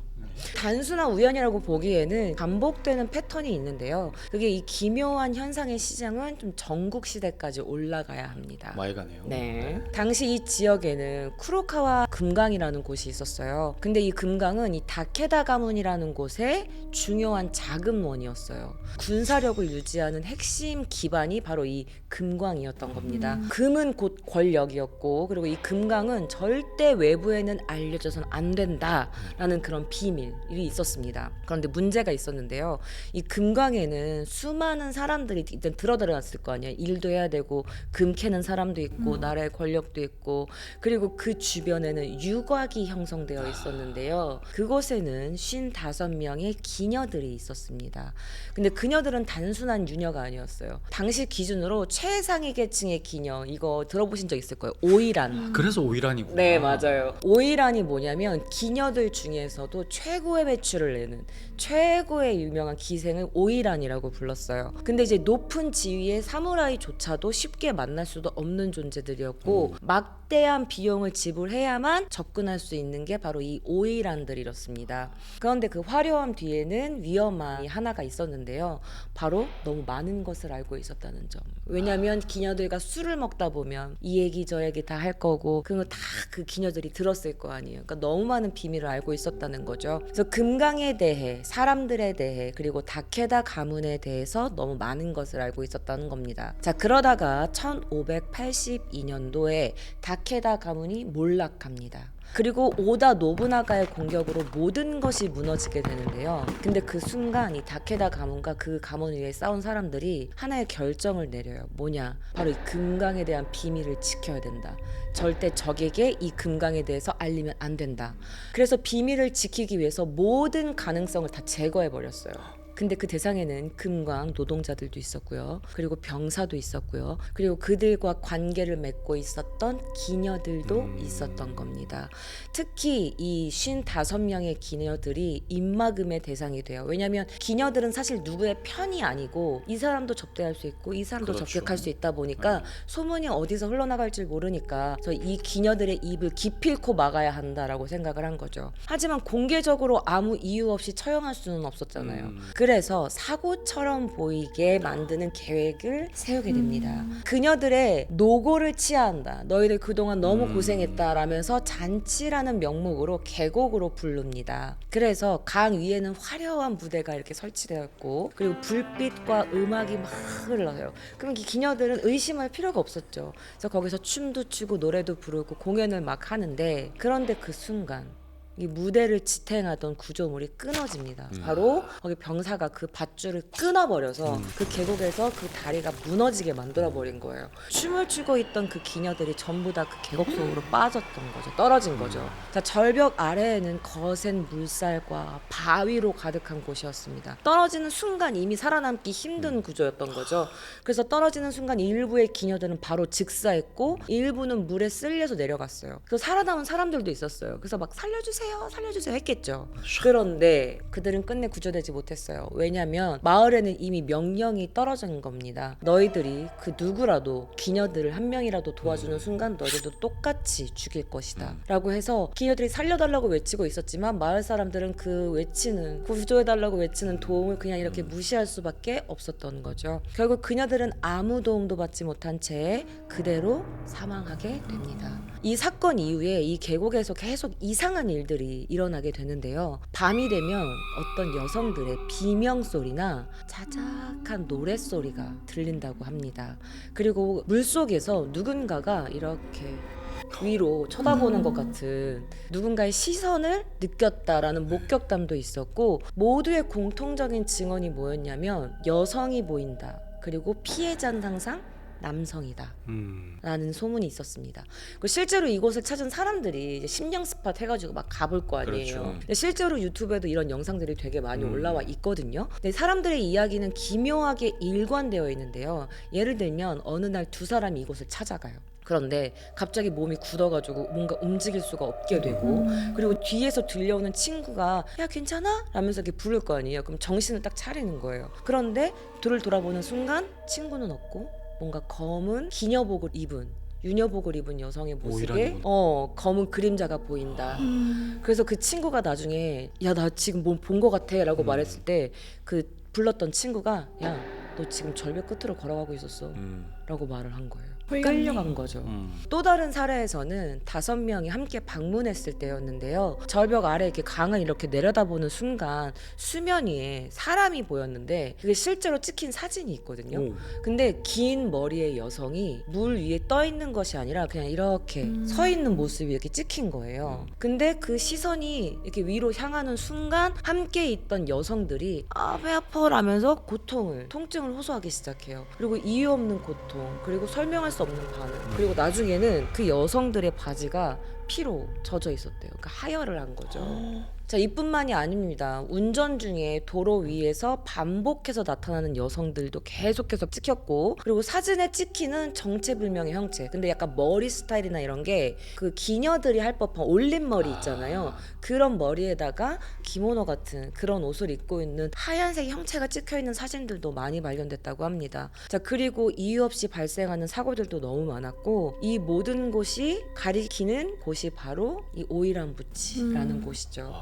단순한 우연이라고 보기에는 반복되는 패턴이 있는데요. 그게 이 기묘한 현상의 시장은 좀 전국 시대까지 올라가야 합니다. 많이 가네요. 네. 당시 이 지역에는 쿠로카와 금강이라는 곳이 있었어요. 근데 이 금강은 이 다케다 가문이라는 곳의 중요한 자금원이었어요. 군사력을 유지하는 핵심 기반이 바로 이 금광이었던 겁니다. 금은 곧 권력이었고, 그리고 이 금강은 절대 외부에는 알려져선 안 된다라는 그런 비밀이 있었습니다. 그런데 문제가 있었는데요. 이 금강에는 수많은 사람들이 일단 들어들어왔을 거 아니에요. 일도 해야 되고, 금 캐는 사람도 있고, 나라의 권력도 있고, 그리고 그 주변에는 유곽이 형성되어 있었는데요. 그곳에는 55명의 기녀들이 있었습니다. 근데 그녀들은 단순한 유녀가 아니었어요. 당시 기준으로 최상위 계층의 기녀, 이거 들어보신 적 있을 거예요. 오이란. 그래서 오이란이구나. 네, 맞아요. 오이란이 뭐냐면 기녀들 중에서도 최고의 배출을 내는 최고의 유명한 기생을 오이란이라고 불렀어요. 근데 이제 높은 지위의 사무라이조차도 쉽게 만날 수도 없는 존재들이었고, 막대한 비용을 지불해야만 접근할 수 있는 게 바로 이 오이란들이었습니다. 그런데 그 화려함 뒤에는 위험한 하나가 있었는데요. 바로 너무 많은 것을 알고 있었다는 점. 왜냐하면 기녀들과 술을 먹다 보면 이 얘기 저 얘기 다 할 거고, 그거 다 그 기녀들이 들었을 거 아니에요. 그러니까 너무 많은 비밀을 알고 있었다는 거죠. 그래서 금강에 대해, 사람들에 대해, 그리고 다케다 가문에 대해서 너무 많은 것을 알고 있었다는 겁니다. 자, 그러다가 1582년도에 다케다 가문이 몰락합니다. 그리고 오다 노부나가의 공격으로 모든 것이 무너지게 되는데요. 근데 그 순간 이 다케다 가문과 그 가문 위에 싸운 사람들이 하나의 결정을 내려요. 뭐냐? 바로 이 금강에 대한 비밀을 지켜야 된다. 절대 적에게 이 금강에 대해서 알리면 안 된다. 그래서 비밀을 지키기 위해서 모든 가능성을 다 제거해 버렸어요. 근데 그 대상에는 금광 노동자들도 있었고요. 그리고 병사도 있었고요. 그리고 그들과 관계를 맺고 있었던 기녀들도 있었던 겁니다. 특히 이 55명의 기녀들이 입막음의 대상이 돼요. 왜냐하면 기녀들은 사실 누구의 편이 아니고 이 사람도 접대할 수 있고 이 사람도 그렇죠. 접촉할 수 있다 보니까 소문이 어디서 흘러나갈 줄 모르니까 그래서 이 기녀들의 입을 기필코 막아야 한다라고 생각을 한 거죠. 하지만 공개적으로 아무 이유 없이 처형할 수는 없었잖아요. 그래서 사고처럼 보이게 만드는 계획을 세우게 됩니다. 그녀들의 노고를 치하한다. 너희들 그동안 너무 고생했다라면서 잔치라는 명목으로 계곡으로 부릅니다. 그래서 강 위에는 화려한 무대가 이렇게 설치되어 있고, 그리고 불빛과 음악이 막 흘러요. 그럼 이 기녀들은 의심할 필요가 없었죠. 그래서 거기서 춤도 추고 노래도 부르고 공연을 막 하는데, 그런데 그 순간 이 무대를 지탱하던 구조물이 끊어집니다. 바로 거기 병사가 그 밧줄을 끊어버려서 그 계곡에서 그 다리가 무너지게 만들어버린 거예요. 춤을 추고 있던 그 기녀들이 전부 다 그 계곡 속으로 빠졌던 거죠. 떨어진 거죠. 자, 절벽 아래에는 거센 물살과 바위로 가득한 곳이었습니다. 떨어지는 순간 이미 살아남기 힘든 구조였던 거죠. 그래서 떨어지는 순간 일부의 기녀들은 바로 즉사했고, 일부는 물에 쓸려서 내려갔어요. 그래서 살아남은 사람들도 있었어요. 그래서 막 살려주세요 살려주세요 했겠죠. 그런데 그들은 끝내 구조되지 못했어요. 왜냐하면 마을에는 이미 명령이 떨어진 겁니다. 너희들이 그 누구라도 기녀들을 한 명이라도 도와주는 순간 너희들도 똑같이 죽일 것이다 라고 해서 기녀들이 살려달라고 외치고 있었지만 마을 사람들은 그 외치는, 구조해달라고 외치는 도움을 그냥 이렇게 무시할 수밖에 없었던 거죠. 결국 그녀들은 아무 도움도 받지 못한 채 그대로 사망하게 됩니다. 이 사건 이후에 이 계곡에서 계속 이상한 일들이 일어나게 되는데요. 밤이 되면 어떤 여성들의 비명소리나 자작한 노랫소리가 들린다고 합니다. 그리고 물속에서 누군가가 이렇게 위로 쳐다보는 것 같은 누군가의 시선을 느꼈다라는 목격담도 있었고, 모두의 공통적인 증언이 뭐였냐면 여성이 보인다. 그리고 피해자는 항상 남성이다 라는 소문이 있었습니다. 그리고 실제로 이곳을 찾은 사람들이 이제 심령 스팟 해가지고 막 가볼 거 아니에요. 그렇죠. 근데 실제로 유튜브에도 이런 영상들이 되게 많이 올라와 있거든요. 근데 사람들의 이야기는 기묘하게 일관되어 있는데요. 예를 들면 어느 날 두 사람이 이곳을 찾아가요. 그런데 갑자기 몸이 굳어가지고 뭔가 움직일 수가 없게 되고, 그리고 뒤에서 들려오는 친구가 야 괜찮아? 라면서 이렇게 부를 거 아니에요. 그럼 정신을 딱 차리는 거예요. 그런데 뒤를 돌아보는 순간 친구는 없고 뭔가 검은 기녀복을 입은, 유녀복을 입은 여성의 모습에 검은 그림자가 보인다. 그래서 그 친구가 나중에 야 나 지금 뭐 본 거 같아 라고 말했을 때 그 불렀던 친구가 야 너 지금 절벽 끝으로 걸어가고 있었어 라고 말을 한 거예요. 끌려간 거죠. 또 다른 사례에서는 5명이 함께 방문했을 때였는데요. 절벽 아래 이렇게 강을 이렇게 내려다보는 순간 수면 위에 사람이 보였는데 그게 실제로 찍힌 사진이 있거든요. 근데 긴 머리의 여성이 물 위에 떠 있는 것이 아니라 그냥 이렇게 서 있는 모습이 이렇게 찍힌 거예요. 근데 그 시선이 이렇게 위로 향하는 순간 함께 있던 여성들이 아, 배 아파 라면서 통증을 호소하기 시작해요. 그리고 이유 없는 고통, 그리고 설명할 수 없는 반응, 그리고 나중에는 그 여성들의 바지가 피로 젖어 있었대요. 그러니까 하혈을 한 거죠. 자, 이뿐만이 아닙니다. 운전 중에 도로 위에서 반복해서 나타나는 여성들도 계속해서 찍혔고, 그리고 사진에 찍히는 정체불명의 형체. 근데 약간 머리 스타일이나 이런 게 그 기녀들이 할 법한 올림머리 있잖아요. 그런 머리에다가 기모노 같은 그런 옷을 입고 있는 하얀색 형체가 찍혀있는 사진들도 많이 발견됐다고 합니다. 자, 그리고 이유 없이 발생하는 사고들도 너무 많았고, 이 모든 곳이 가리키는 곳이 바로 이 오이란 부치라는 곳이죠.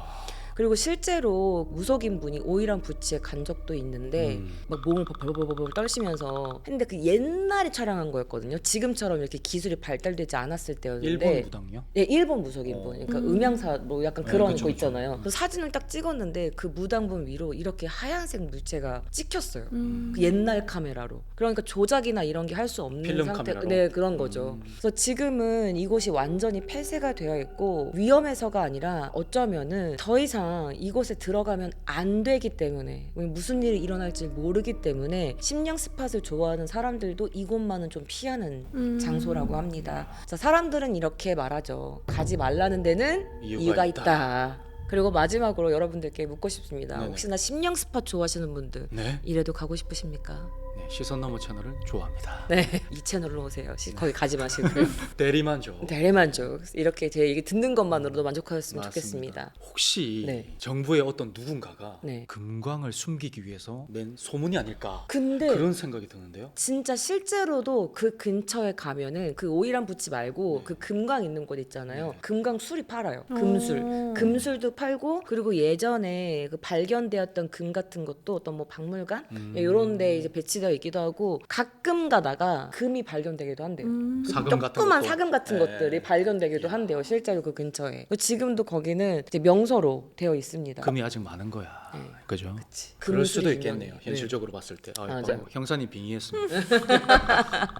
그리고 실제로 무속인 분이 오이란 부치에 간 적도 있는데 막 몸을 벌벌벌 떨시면서 했는데 그 옛날에 촬영한 거였거든요. 지금처럼 이렇게 기술이 발달되지 않았을 때였는데. 일본 무당요? 네, 일본 무속인 분. 그러니까 음향사 뭐 약간 그런 그쵸, 거 그쵸. 있잖아요. 그 사진을 딱 찍었는데 그 무당분 위로 이렇게 하얀색 물체가 찍혔어요. 그 옛날 카메라로. 그러니까 조작이나 이런 게 할 수 없는 필름 상태. 카메라로? 네, 그런 거죠. 그래서 지금은 이곳이 완전히 폐쇄가 되어 있고 위험해서가 아니라 어쩌면은 더 이상 이곳에 들어가면 안 되기 때문에, 무슨 일이 일어날지 모르기 때문에 심령 스팟을 좋아하는 사람들도 이곳만은 좀 피하는 장소라고 합니다. 자, 사람들은 이렇게 말하죠. 가지 말라는 데는 이유가 있다. 그리고 마지막으로 여러분들께 묻고 싶습니다. 네네. 혹시나 심령 스팟 좋아하시는 분들 네. 이래도 가고 싶으십니까? 네, 시선 너머 채널을 좋아합니다. 네, 이 채널로 오세요. 거기 가지 마시고요. 대리만족. 대리만족. 이렇게 제 얘기 듣는 것만으로도 만족하셨으면 좋겠습니다. 혹시 네. 정부의 어떤 누군가가 네. 금광을 숨기기 위해서 낸 소문이 아닐까 근데 그런 생각이 드는데요. 진짜 실제로도 그 근처에 가면은 그 오이란 부치 말고 그 금강 있는 곳 있잖아요. 금강 술이 팔아요. 금술. 금술도 팔고, 그리고 예전에 그 발견되었던 금 같은 것도 어떤 뭐 박물관 이런 데 이제 배치되어 있기도 하고, 가끔 가다가 금이 발견되기도 한대요. 그 사금 같은 조그만 것도? 사금 같은 네. 것들이 발견되기도 한대요. 실제로 그 근처에. 지금도 거기는 이제 명소로 되어 있습니다. 금이 아직 많은 거야. 네. 그죠? 그치. 그럴 수도 금술이 있겠네요. 유명해. 현실적으로 봤을 때. 맞아요. 형사님 빙의했습니다.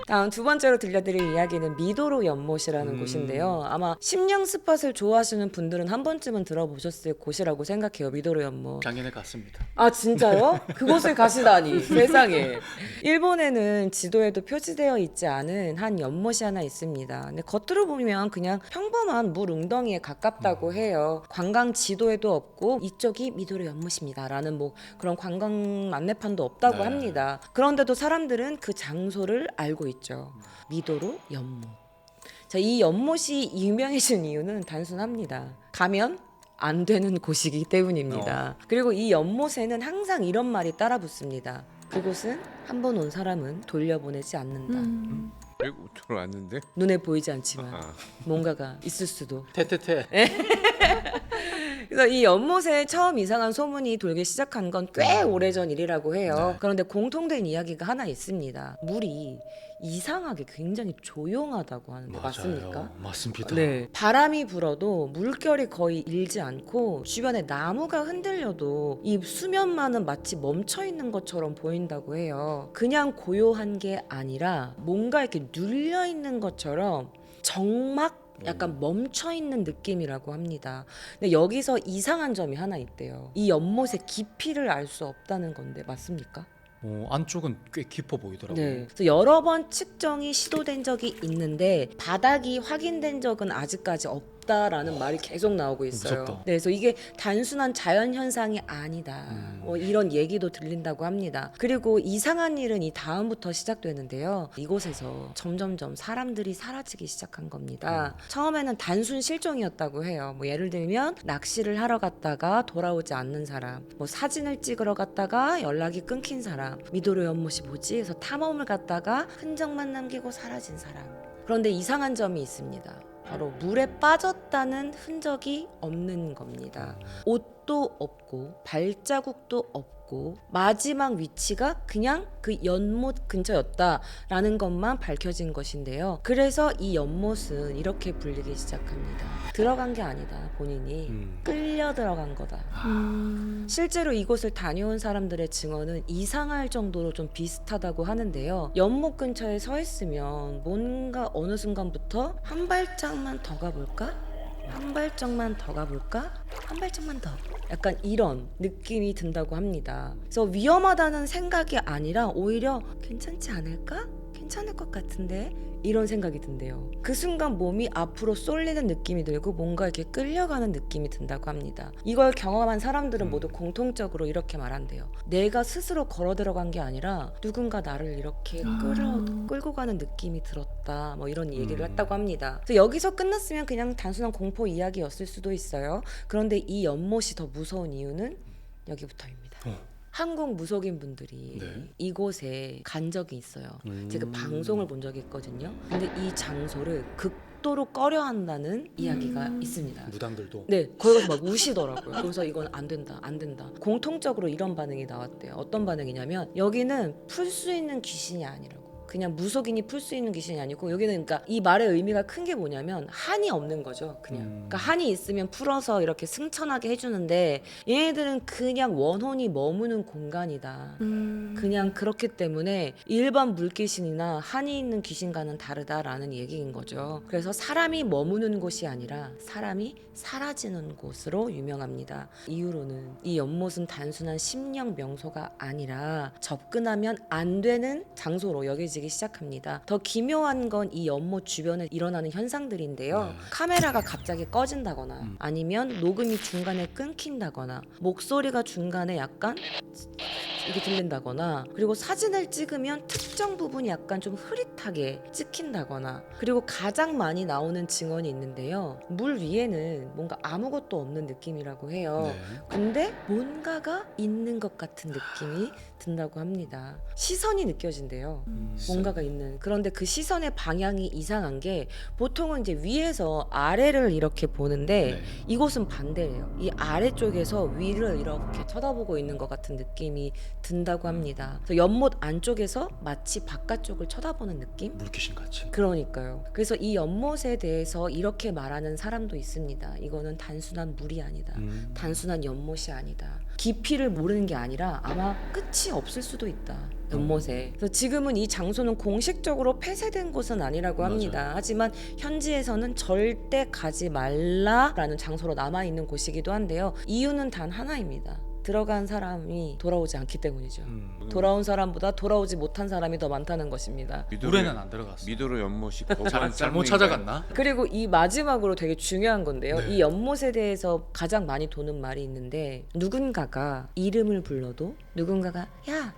다음 두 번째로 들려드릴 이야기는 미도로 연못이라는 곳인데요. 아마 심령 스팟을 좋아하시는 분들은 한 번쯤은 들어보셨을 곳이라고 생각해요. 미도로 연못. 작년에 갔습니다. 아, 진짜요? 그곳을 가시다니. 세상에. 일본에는 지도에도 표지되어 있지 않은 한 연못이 하나 있습니다. 근데 겉으로 보면 그냥 평범한 물 웅덩이에 가깝다고 해요. 관광 지도에도 없고 이쪽이 미도로 연못입니다 라는 뭐 그런 관광 안내판도 없다고 네. 합니다. 그런데도 사람들은 그 장소를 알고 있죠. 미도로 연못. 자, 이 연못이 유명해진 이유는 단순합니다. 가면 안 되는 곳이기 때문입니다. 그리고 이 연못에는 항상 이런 말이 따라 붙습니다. 그곳은 한 번 온 사람은 돌려보내지 않는다. 외국 들어왔는데. 눈에 보이지 않지만 아. 뭔가가 있을 수도. 테테테. 그래서 이 연못에 처음 이상한 소문이 돌기 시작한 건 꽤 오래전 일이라고 해요. 네. 그런데 공통된 이야기가 하나 있습니다. 물이 이상하게 굉장히 조용하다고 하는데 맞습니까? 맞습니다. 네. 바람이 불어도 물결이 거의 일지 않고 주변에 나무가 흔들려도 이 수면만은 마치 멈춰 있는 것처럼 보인다고 해요. 그냥 고요한 게 아니라 뭔가 이렇게 눌려 있는 것처럼 정막 약간 멈춰 있는 느낌이라고 합니다. 근데 여기서 이상한 점이 하나 있대요. 이 연못의 깊이를 알 수 없다는 건데 맞습니까? 안쪽은 꽤 깊어 보이더라고요. 네. 그래서 여러 번 측정이 시도된 적이 있는데 바닥이 확인된 적은 아직까지 없다라는 말이 계속 나오고 있어요. 무섭다. 네, 그래서 이게 단순한 자연 현상이 아니다. 이런 얘기도 들린다고 합니다. 그리고 이상한 일은 이 다음부터 시작되는데요. 이곳에서 점점점 사람들이 사라지기 시작한 겁니다. 처음에는 단순 실종이었다고 해요. 뭐 예를 들면 낚시를 하러 갔다가 돌아오지 않는 사람, 뭐 사진을 찍으러 갔다가 연락이 끊긴 사람, 미도로 연못이 뭐지? 그래서 탐험을 갔다가 흔적만 남기고 사라진 사람. 그런데 이상한 점이 있습니다. 바로 물에 빠졌다는 흔적이 없는 겁니다. 옷도 없고 발자국도 없고 마지막 위치가 그냥 그 연못 근처였다라는 것만 밝혀진 것인데요. 그래서 이 연못은 이렇게 불리기 시작합니다. 들어간 게 아니다. 본인이 끌려 들어간 거다. 실제로 이곳을 다녀온 사람들의 증언은 이상할 정도로 좀 비슷하다고 하는데요. 연못 근처에 서 있으면 뭔가 어느 순간부터 한 발짝만 더 가볼까? 한 발짝만 더 가볼까? 한 발짝만 더. 약간 이런 느낌이 든다고 합니다. 그래서 위험하다는 생각이 아니라 오히려 괜찮지 않을까? 괜찮을 것 같은데? 이런 생각이 든대요. 그 순간 몸이 앞으로 쏠리는 느낌이 들고 뭔가 이렇게 끌려가는 느낌이 든다고 합니다. 이걸 경험한 사람들은 모두 공통적으로 이렇게 말한대요. 내가 스스로 걸어 들어간 게 아니라 누군가 나를 이렇게 끌고 가는 느낌이 들었다. 뭐 이런 얘기를 했다고 합니다. 그래서 여기서 끝났으면 그냥 단순한 공포 이야기였을 수도 있어요. 그런데 이 연못이 더 무서운 이유는 여기부터입니다. 한국 무속인 분들이 네. 이곳에 간 적이 있어요. 제가 방송을 본 적이 있거든요. 근데 이 장소를 극도로 꺼려한다는 이야기가 있습니다. 무당들도. 네, 거기 가서 막 우시더라고요. 그래서 이건 안 된다, 안 된다. 공통적으로 이런 반응이 나왔대요. 어떤 반응이냐면 여기는 풀 수 있는 귀신이 아니라고. 그냥 무속인이 풀 수 있는 귀신이 아니고 여기는 그러니까 이 말의 의미가 큰 게 뭐냐면 한이 없는 거죠. 그냥 그러니까 한이 있으면 풀어서 이렇게 승천하게 해주는데 얘네들은 그냥 원혼이 머무는 공간이다. 그냥 그렇기 때문에 일반 물귀신이나 한이 있는 귀신과는 다르다라는 얘기인 거죠. 그래서 사람이 머무는 곳이 아니라 사람이 사라지는 곳으로 유명합니다. 이후로는 이 연못은 단순한 심령 명소가 아니라 접근하면 안 되는 장소로 여겨지기 시작합니다. 더 기묘한 건 이 연못 주변에 일어나는 현상들인데요. 카메라가 갑자기 꺼진다거나 아니면 녹음이 중간에 끊긴다거나 목소리가 중간에 약간 이게 들린다거나 그리고 사진을 찍으면 특정 부분이 약간 좀 흐릿하게 찍힌다거나 그리고 가장 많이 나오는 증언이 있는데요. 물 위에는 뭔가 아무것도 없는 느낌이라고 해요. 근데 뭔가가 있는 것 같은 느낌이 든다고 합니다. 시선이 느껴진대요. 뭔가가 있는. 그런데 그 시선의 방향이 이상한 게 보통은 이제 위에서 아래를 이렇게 보는데 이곳은 반대예요. 이 아래쪽에서 위를 이렇게 쳐다보고 있는 것 같은 느낌이 든다고 합니다. 그래서 연못 안쪽에서 마치 바깥쪽을 쳐다보는 느낌? 물귀신 같이. 그러니까요. 그래서 이 연못에 대해서 이렇게 말하는 사람도 있습니다. 이거는 단순한 물이 아니다. 단순한 연못이 아니다. 깊이를 모르는 게 아니라 아마 끝이 없을 수도 있다. 연못에. 그래서 지금은 이 장소는 공식적으로 폐쇄된 곳은 아니라고 합니다. 맞아요. 하지만 현지에서는 절대 가지 말라라는 장소로 남아있는 곳이기도 한데요. 이유는 단 하나입니다. 들어간 사람이 돌아오지 않기 때문이죠. 돌아온 사람보다 돌아오지 못한 사람이 더 많다는 것입니다. 물에는 안 들어갔어. 미도로 연못이 잘못 찾아갔나? 그리고 이 마지막으로 되게 중요한 건데요. 네. 이 연못에 대해서 가장 많이 도는 말이 있는데 누군가가 이름을 불러도 누군가가 야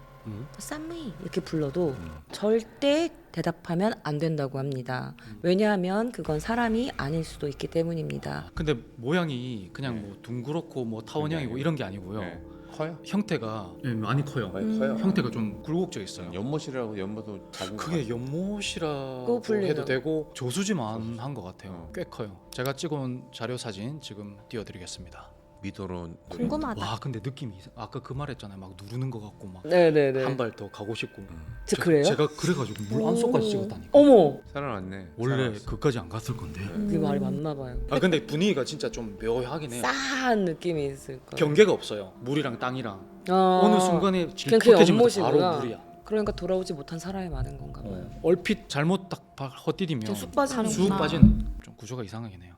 쌈이 이렇게 불러도 절대 대답하면 안 된다고 합니다. 왜냐하면 그건 사람이 아닐 수도 있기 때문입니다. 근데 모양이 그냥 뭐 둥그렇고 뭐 타원형이고 이런 게 아니고요. 네. 커요? 형태가 많이 커요. 많이 커요. 형태가 좀 굴곡져 있어요. 연못이라고 연못도 작은 거 그게 연못이라고 또 불리는. 해도 되고 조수지만 한 것 같아요. 꽤 커요. 제가 찍어온 자료 사진 지금 띄워드리겠습니다. 미도로 궁금하다. 와 근데 느낌이 아까 그 말했잖아요. 막 누르는 것 같고 막 네네네. 한 발 더 가고 싶고. 그래요? 제가 그래가지고 물 안속까지 오. 찍었다니까. 어머, 살아났네. 원래 살아났어. 그까지 안 갔을 건데. 그 말이 맞나 봐요. 아 근데 분위기가 진짜 좀 묘하긴 해요. 싸한 느낌이 있을 거예요. 경계가 없어요. 물이랑 땅이랑 어. 어느 순간에 그게 질퍽해지면 바로 연못이구나. 물이야. 그러니까 돌아오지 못한 사람이 많은 건가 봐요. 얼핏 잘못 딱 헛디디면 좀 쑥 빠지는 다른- 쑥 구나. 빠지는 좀 구조가 이상하긴 해요.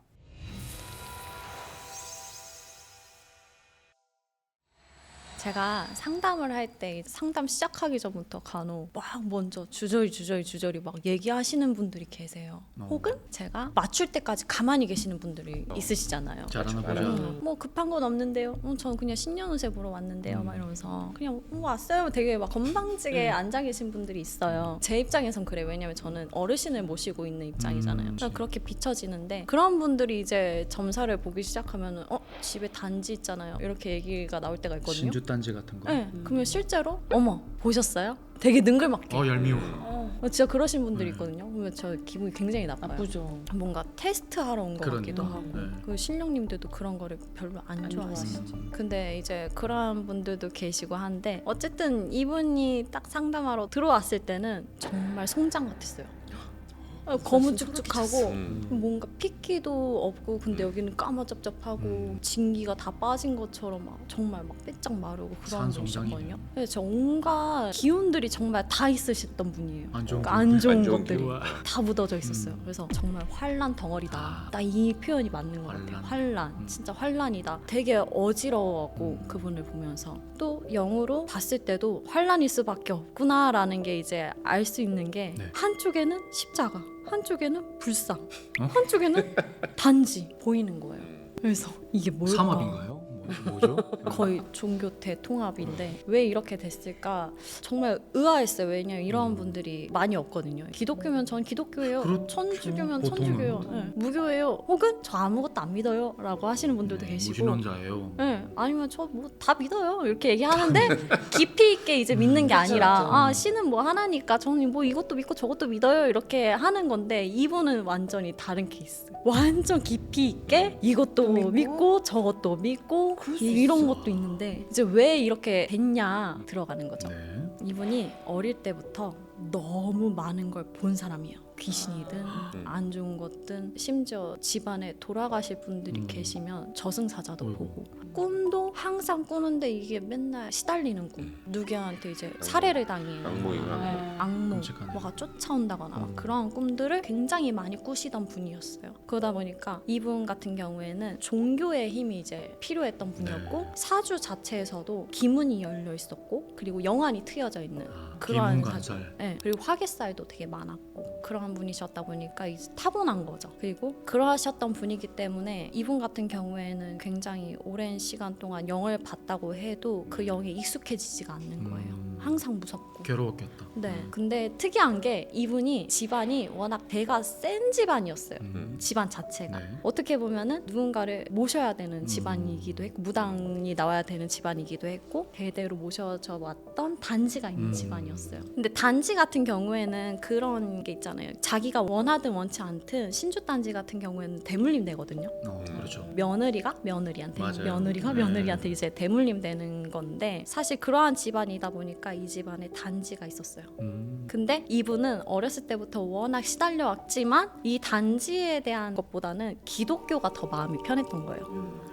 제가 상담을 할 때 상담 시작하기 전부터 간혹 막 먼저 주저리 막 얘기하시는 분들이 계세요. 혹은 제가 맞출 때까지 가만히 계시는 분들이 있으시잖아요. 잘하나 알아요. 보자. 뭐 급한 건 없는데요. 저는 그냥 신년운세 보러 왔는데요. 막 이러면서 그냥 왔어요. 되게 막 건방지게 앉아 계신 분들이 있어요. 제 입장에선 그래. 왜냐면 저는 어르신을 모시고 있는 입장이잖아요. 그래서 그렇게 비춰지는데 그런 분들이 이제 점사를 보기 시작하면은 집에 단지 있잖아요. 이렇게 얘기가 나올 때가 있거든요. 신주 단지 같은 거. 네. 그러면 실제로 어머 보셨어요? 되게 능글맞게. 얄미워. 진짜 그러신 분들이 있거든요. 그러면 저 기분이 굉장히 나빠요. 나쁘죠. 뭔가 테스트하러 온 것 같기도 그러니까. 하고 네. 그 신령님들도 그런 거를 별로 안 좋아하세요. 근데 이제 그런 분들도 계시고 한데 어쨌든 이분이 딱 상담하러 들어왔을 때는 정말 송장 같았어요. 검은 쭉쭉하고 뭔가 핏기도 없고 근데 여기는 까마잡잡하고 진기가 다 빠진 것처럼 막 정말 막 빼짝 마르고 그런 산송장이네요. 분이셨거든요. 그래서 온갖 기운들이 정말 다 있으셨던 분이에요. 안 좋은 그러니까 안 좋은 안 좋은 것들이 기운. 다 묻어져 있었어요. 그래서 정말 환란 덩어리다. 딱 이 표현이 맞는 것 같아요. 환란. 진짜 환란이다. 되게 어지러워하고 그분을 보면서 또 영으로 봤을 때도 환란일 수밖에 없구나라는 게 이제 알 수 있는 게 네. 한쪽에는 십자가, 한쪽에는 불상, 한쪽에는 단지 보이는 거예요. 그래서 이게 뭘까? 삼합인가요? 뭐죠? 거의 종교 대통합인데 왜 이렇게 됐을까 정말 의아했어요. 왜냐면 이런 분들이 많이 없거든요. 기독교면 전 기독교예요. 그렇죠. 천주교면 보통은. 천주교예요. 네. 무교예요. 혹은 저 아무것도 안 믿어요 라고 하시는 분들도 계시고 무신론자예요. 네. 아니면 저 뭐 다 믿어요 이렇게 얘기하는데 깊이 있게 이제 믿는 게 아니라 그렇죠. 아 신은 뭐 하나니까 저는 뭐 이것도 믿고 저것도 믿어요 이렇게 하는 건데 이분은 완전히 다른 케이스. 완전 깊이 있게 이것도 믿고, 믿고 저것도 믿고 그럴 수 이런 있어. 것도 있는데 이제 왜 이렇게 됐냐 들어가는 거죠. 네. 이분이 어릴 때부터 너무 많은 걸 본 사람이에요. 귀신이든 안 좋은 것든 심지어 집안에 돌아가실 분들이 계시면 저승사자도 어이구. 보고 꿈도 항상 꾸는데 이게 맨날 시달리는 꿈 누구한테 이제 살해를 당해 악몽이가. 악몽 끔찍하네. 뭐가 쫓아온다거나 막 그런 꿈들을 굉장히 많이 꾸시던 분이었어요. 그러다 보니까 이분 같은 경우에는 종교의 힘이 이제 필요했던 분이었고 사주 자체에서도 기문이 열려 있었고 그리고 영안이 트여져 있는 그러한 기문관살. 네, 그리고 화개살도 되게 많았고 그런 분이셨다 보니까 이제 타고난 거죠. 그리고 그러하셨던 분이기 때문에 이분 같은 경우에는 굉장히 오랜 시간 동안 영을 봤다고 해도 그 영에 익숙해지지가 않는 거예요. 항상 무섭고. 괴로웠겠다. 네. 근데 특이한 게 이분이 집안이 워낙 대가 센 집안이었어요. 집안 자체가 네. 어떻게 보면은 누군가를 모셔야 되는 집안이기도 했고 무당이 나와야 되는 집안이기도 했고 대대로 모셔져 왔던 단지가 있는 집안이었어요. 근데 단지 같은 경우에는 그런 게 있잖아요. 자기가 원하든 원치 않든 신주 단지 같은 경우에는 대물림 되거든요. 그렇죠. 며느리가 며느리한테 맞아요. 며느리가 네. 며느리한테 이제 대물림 되는 건데 사실 그러한 집안이다 보니까 이 집안에 단지가 있었어요. 근데 이분은 어렸을 때부터 워낙 시달려 왔지만 이 단지에 대한 것보다는 기독교가 더 마음이 편했던 거예요.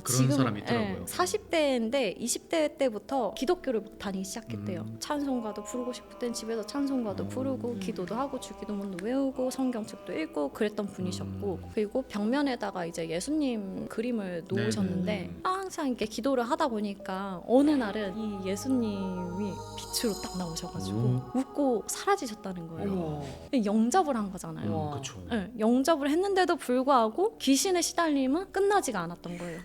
그런 사람이 있더라고요. 40대인데 20대 때부터 기독교를 막 다니기 시작했대요. 찬송가도 부르고 싶을 땐 집에서 찬송가도 부르고 기도도 하고 주기도문도 외우고 성경책도 읽고 그랬던 분이셨고 그리고 벽면에다가 이제 예수님 그림을 놓으셨는데 항상 이렇게 기도를 하다 보니까 어느 날은 이 예수님이 빛으로 딱 나오셔가지고 웃고 사라지셨다는 거예요. 어머. 영접을 한 거잖아요. 와. 그렇죠. 네, 영접을 했는데도 불구하고 귀신의 시달림은 끝나지가 않았던 거예요.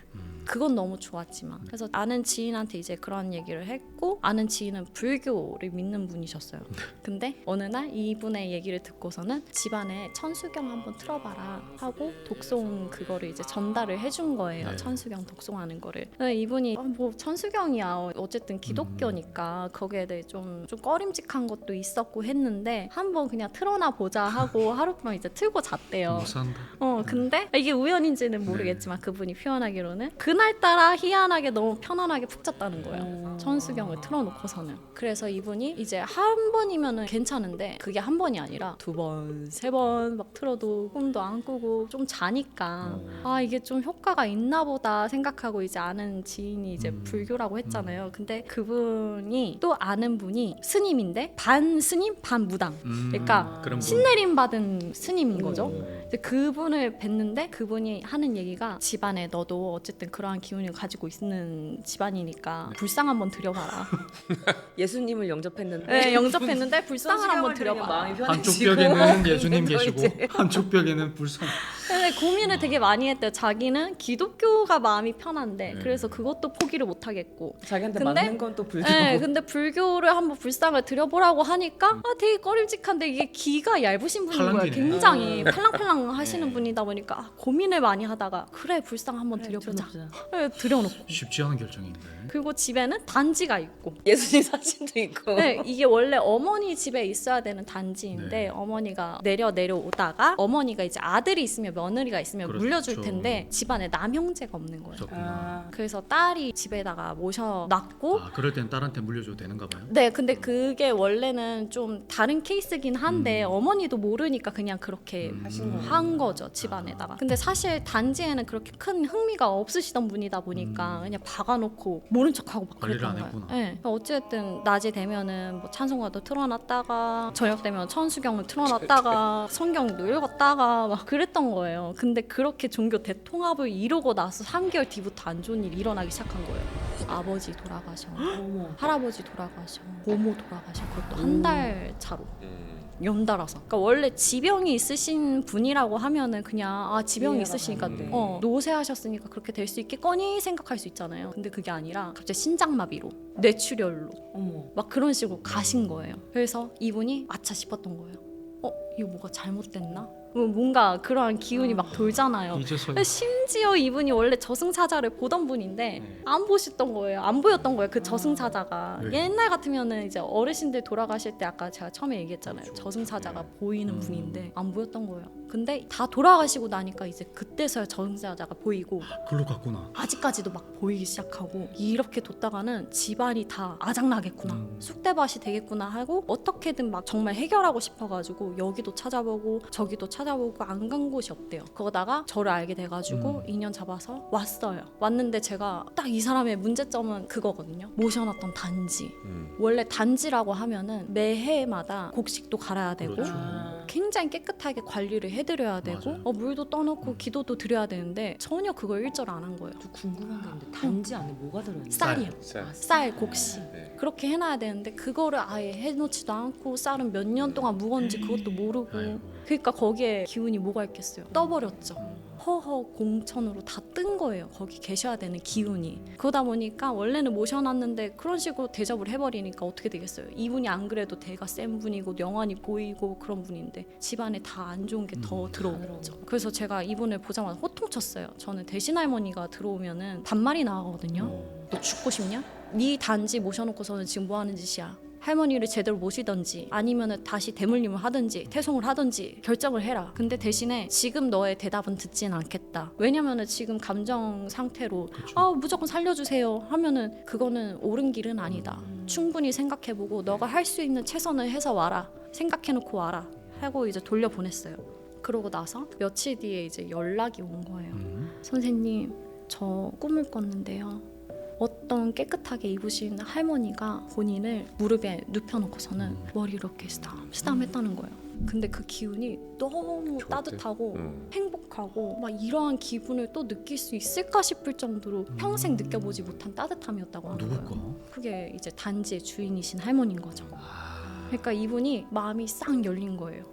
그건 너무 좋았지만 그래서 아는 지인한테 이제 그런 얘기를 했고 아는 지인은 불교를 믿는 분이셨어요. 근데 어느 날 이분의 얘기를 듣고서는 집안에 천수경 한번 틀어봐라 하고 독송 그거를 이제 전달을 해준 거예요. 네. 천수경 독송하는 거를. 근데 이분이 뭐 천수경이야 어쨌든 기독교니까 거기에 대해 좀 꺼림직한 것도 있었고 했는데 한번 그냥 틀어놔 보자 하고 하룻밤 이제 틀고 잤대요. 무산다. 근데 이게 우연인지는 모르겠지만 그분이 표현하기로는 그날따라 희한하게 너무 편안하게 푹 잤다는 거예요. 천수경을 틀어놓고서는. 그래서 이분이 이제 한 번이면은 괜찮은데 그게 한 번이 아니라 두 번, 세 번 막 틀어도 꿈도 안 꾸고 좀 자니까 아 이게 좀 효과가 있나 보다 생각하고 이제 아는 지인이 이제 불교라고 했잖아요. 근데 그분이 또 아는 분이 스님인데 반 스님 반 무당. 그러니까 그런 분. 신내림 받은 스님인 거죠. 이제 그분을 뵀는데 그분이 하는 얘기가 집안에 너도 어쨌든 그러한 기운을 가지고 있는 집안이니까 불상 한번 드려봐라. 예수님을 영접했는데 네, 영접했는데 불상을 한번 성수경을 들으면 드려봐라. 마음이 한쪽 편해지고 벽에는 예수님 근데 또 계시고 이제 한쪽 벽에는 불상. 근데 고민을 되게 많이 했대요. 자기는 기독교가 마음이 편한데 그래서 그것도 포기를 못 하겠고. 자기한테 근데- 맞는 건 또 불교. 네, 근데 불교를 한번 불상을 드려보라고 하니까 되게 꺼림직한데 이게 기가 얇으신 분인 거예요. 팔랑귀네. 굉장히 팔랑팔랑 하시는 분이다 보니까 고민을 많이 하다가 그래 불상 한번 드려보자. 네, 드려놓고. 쉽지 않은 결정인데. 그리고 집에는 단지가 있고 예수님 사진도 있고. 네, 이게 원래 어머니 집에 있어야 되는 단지인데 네. 어머니가 내려오다가 어머니가 이제 아들이 있으면 며느리가 있으면 그렇죠. 물려줄 텐데 집안에 남형제가 없는 거예요. 그렇구나. 아, 그래서 딸이 집에다가 모셔놨고 그럴 땐 딸한테 물려줘도 되는가 봐요. 네, 근데 그게 원래는 좀 다른 케이스긴 한데 어머니도 모르니까 그냥 그렇게 하신 거예요. 한 거죠 집안에다가. 근데 사실 단지에는 그렇게 큰 흥미가 없으시던 분이다 보니까 그냥 박아놓고 모른 척하고 막 관리를 그랬던 안 거예요. 했구나. 네. 어쨌든 낮이 되면은 뭐 찬송가도 틀어놨다가 저녁 되면 천수경을 틀어놨다가 성경도 읽었다가 막 그랬던 거예요. 근데 그렇게 종교 대통합을 이루고 나서 3개월 뒤부터 안 좋은 일이 일어나기 시작한 거예요. 아버지 돌아가셔, 어머. 할아버지 돌아가셔, 고모 돌아가셔. 그것도 한 달 차로. 음. 연달아서. 그러니까 원래 지병이 있으신 분이라고 하면은 그냥 지병이 이해가 있으시니까 가는데. 노쇠하셨으니까 그렇게 될 수 있겠거니 생각할 수 있잖아요. 근데 그게 아니라 갑자기 신장마비로, 뇌출혈로 어머. 막 그런 식으로 가신 거예요. 그래서 이분이 아차 싶었던 거예요. 이거 뭐가 잘못됐나? 뭔가 그러한 기운이 막 돌잖아요. 이제서 근데 심지어 이분이 원래 저승사자를 보던 분인데 네. 안 보셨던 거예요. 안 보였던 거예요. 그 저승사자가. 네. 옛날 같으면은 이제 어르신들 돌아가실 때 아까 제가 처음에 얘기했잖아요. 그렇죠. 저승사자가 네. 보이는 분인데 안 보였던 거예요. 근데 다 돌아가시고 나니까 이제 그때서야 저승사자가 보이고 글로 갔구나. 아직까지도 막 보이기 시작하고 이렇게 뒀다가는 집안이 다 아작나겠구나 쑥대밭이 되겠구나 하고 어떻게든 막 정말 해결하고 싶어가지고 여기도 찾아보고 저기도 찾아보고 안 간 곳이 없대요. 그러다가 저를 알게 돼가지고 인연 잡아서 왔어요. 왔는데 제가 딱 이 사람의 문제점은 그거거든요. 모셔놨던 단지. 원래 단지라고 하면은 매해마다 곡식도 갈아야 되고 그렇죠. 굉장히 깨끗하게 관리를 해드려야 되고 맞아요. 물도 떠놓고 기도도 드려야 되는데 전혀 그걸 일절 안 한 거예요. 저 궁금한 게 있는데 단지 안에 뭐가 들어있는 쌀이요. 쌀. 쌀, 곡식 네. 그렇게 해놔야 되는데 그거를 아예 해놓지도 않고 쌀은 몇 년 동안 묵었는지 그것도 모르고 아이고. 그러니까 거기에 기운이 뭐가 있겠어요. 떠버렸죠. 허허 공천으로 다 뜬 거예요. 거기 계셔야 되는 기운이. 그러다 보니까 원래는 모셔놨는데 그런 식으로 대접을 해버리니까 어떻게 되겠어요. 이분이 안 그래도 대가 센 분이고 영안이 보이고 그런 분인데 집안에 다 안 좋은 게 더 들어오죠. 그래서 제가 이분을 보자마자 호통쳤어요. 저는 대신 할머니가 들어오면은 반말이 나가거든요. 너 죽고 싶냐? 네 단지 모셔놓고서는 지금 뭐 하는 짓이야? 할머니를 제대로 모시던지 아니면 다시 대물림을 하든지 태송을 하든지 결정을 해라. 근데 대신에 지금 너의 대답은 듣진 않겠다. 왜냐면은 지금 감정 상태로 무조건 살려주세요 하면은 그거는 옳은 길은 아니다. 충분히 생각해보고 너가 할 수 있는 최선을 해서 와라. 생각해놓고 와라. 하고 이제 돌려보냈어요. 그러고 나서 며칠 뒤에 이제 연락이 온 거예요. 선생님, 저 꿈을 꿨는데요. 어떤 깨끗하게 입으신 할머니가 본인을 무릎에 눕혀놓고서는 머리 이렇게 쓰담 했다는 거예요. 근데 그 기운이 너무 좋았대. 따뜻하고 행복하고 막 이러한 기분을 또 느낄 수 있을까 싶을 정도로 평생 느껴보지 못한 따뜻함이었다고 하는 누구 거예요. 거? 그게 이제 단지의 주인이신 할머니인 거죠. 그러니까 이분이 마음이 싹 열린 거예요.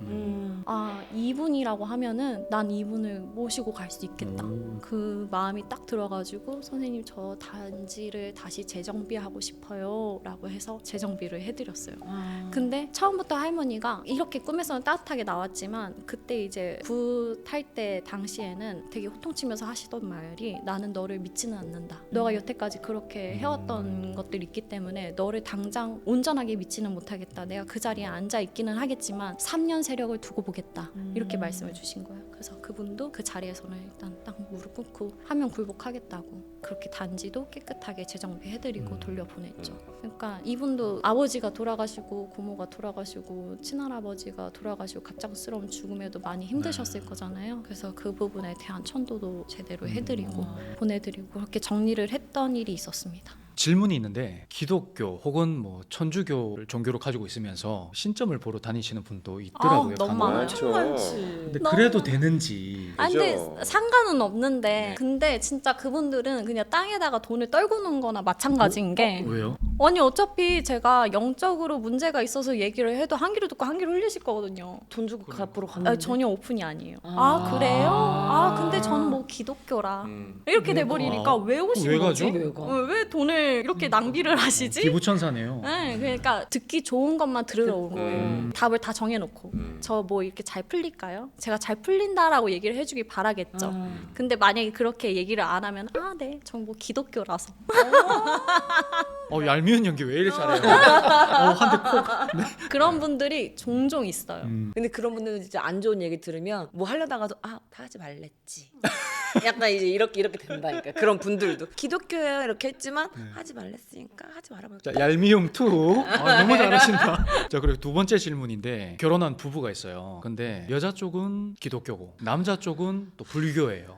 아, 이분이라고 하면은 난 이분을 모시고 갈 수 있겠다. 그 마음이 딱 들어가지고 선생님 저 단지를 다시 재정비하고 싶어요 라고 해서 재정비를 해드렸어요. 근데 처음부터 할머니가 이렇게 꿈에서는 따뜻하게 나왔지만 그때 이제 구 탈 때 당시에는 되게 호통치면서 하시던 말이 나는 너를 믿지는 않는다. 너가 여태까지 그렇게 해왔던 것들이 있기 때문에 너를 당장 온전하게 믿지는 못하겠다. 내가 그 자리에 앉아 있기는 하겠지만 3년 세력을 두고 보겠다. 이렇게 말씀을 주신 거예요. 그래서 그분도 그 자리에서는 일단 딱 무릎 꿇고 하면 굴복하겠다고 그렇게 단지도 깨끗하게 재정비해드리고 돌려보냈죠. 그러니까 이분도 아버지가 돌아가시고 고모가 돌아가시고 친할아버지가 돌아가시고 갑작스러운 죽음에도 많이 힘드셨을 거잖아요. 그래서 그 부분에 대한 천도도 제대로 해드리고 보내드리고 그렇게 정리를 했던 일이 있었습니다. 질문이 있는데 기독교 혹은 뭐 천주교를 종교로 가지고 있으면서 신점을 보러 다니시는 분도 있더라고요. 너무 간혹. 많아요. 엄청 많지. 근데 너무 그래도 되는지. 아 근데 그죠? 상관은 없는데 네. 근데 진짜 그분들은 그냥 땅에다가 돈을 떨구는 거나 마찬가지인 게 왜요? 아니 어차피 제가 영적으로 문제가 있어서 얘기를 해도 한 귀로 듣고 한 귀로 흘리실 거거든요. 돈 주고 갚으러 아, 갔는데 전혀 오픈이 아니에요. 아. 아 그래요? 아 근데 저는 뭐 기독교라 이렇게 돼버리니까 왜 오신 왜 거지? 가죠? 왜 가? 왜 돈을 이렇게 낭비를 하시지? 기부천사네요. 네, 그러니까 듣기 좋은 것만 들으러 온 거예요. 답을 다 정해놓고 저 뭐 이렇게 잘 풀릴까요? 제가 잘 풀린다라고 얘기를 해주길 바라겠죠. 근데 만약에 그렇게 얘기를 안 하면 아 네, 전 뭐 기독교라서 얄미운 연기 왜 이리 잘해요? 한 대 콕. 그런 분들이 종종 있어요. 근데 그런 분들은 진짜 안 좋은 얘기 들으면 뭐 하려다가도 다 하지 말랬지. 약간 이제 이렇게 된다니까. 그런 분들도 기독교예요 이렇게 했지만 하지 말랬으니까 하지 말아볼까. 자, 얄미움 2. 너무 잘하신다. 자, 그리고 두 번째 질문인데 결혼한 부부가 있어요. 근데 여자 쪽은 기독교고 남자 쪽은 또 불교예요.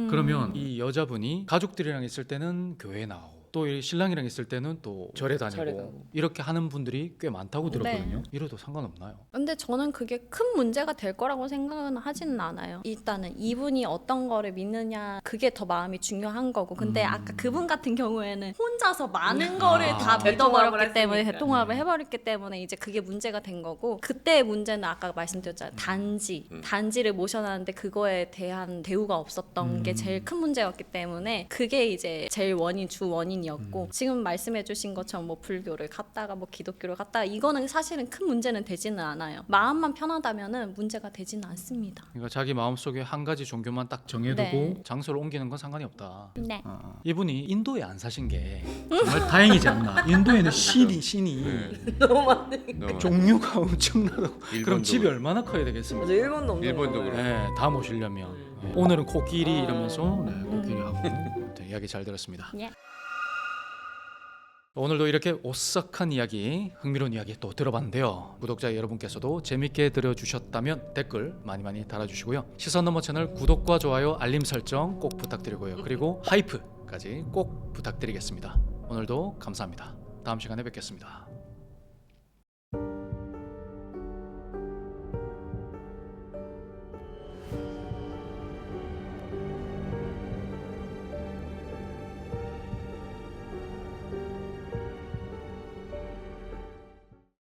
그러면 이 여자분이 가족들이랑 있을 때는 교회에 나오고 또 이 신랑이랑 있을 때는 또 절에 다니고 절에 가고. 이렇게 하는 분들이 꽤 많다고 들었거든요. 네. 이래도 상관없나요? 근데 저는 그게 큰 문제가 될 거라고 생각은 하지는 않아요. 일단은 이분이 어떤 거를 믿느냐 그게 더 마음이 중요한 거고 근데 아까 그분 같은 경우에는 혼자서 많은 거를 다 대통합을 믿어버렸기 때문에 했으니까. 대통합을 해버렸기 때문에 이제 그게 문제가 된 거고 그때의 문제는 아까 말씀드렸잖아요. 단지를 모셔놨는데 그거에 대한 대우가 없었던 게 제일 큰 문제였기 때문에 그게 이제 제일 주 원인이었고 지금 말씀해주신 것처럼 뭐 불교를 갔다가 뭐 기독교를 갔다가 이거는 사실은 큰 문제는 되지는 않아요. 마음만 편하다면은 문제가 되지는 않습니다. 그러니까 자기 마음속에 한 가지 종교만 딱 정해두고 네. 장소를 옮기는 건 상관이 없다. 네. 이분이 인도에 안 사신 게 정말 다행이지 않나. 인도에는 신이 너무 많네. 종류가 엄청나고 그럼 일본도 집이 얼마나 커야 되겠습니까? 맞아 일본도 없는 일본도 거야. 그렇고. 네, 다 모시려면 오늘은 코끼리 이러면서 코끼리 하고 네, 이야기 잘 들었습니다. 예. 오늘도 이렇게 오싹한 이야기, 흥미로운 이야기 또 들어봤는데요. 구독자 여러분께서도 재밌게 들어주셨다면 댓글 많이 달아주시고요. 시선 넘어 채널 구독과 좋아요, 알림 설정 꼭 부탁드리고요. 그리고 하이프까지 꼭 부탁드리겠습니다. 오늘도 감사합니다. 다음 시간에 뵙겠습니다.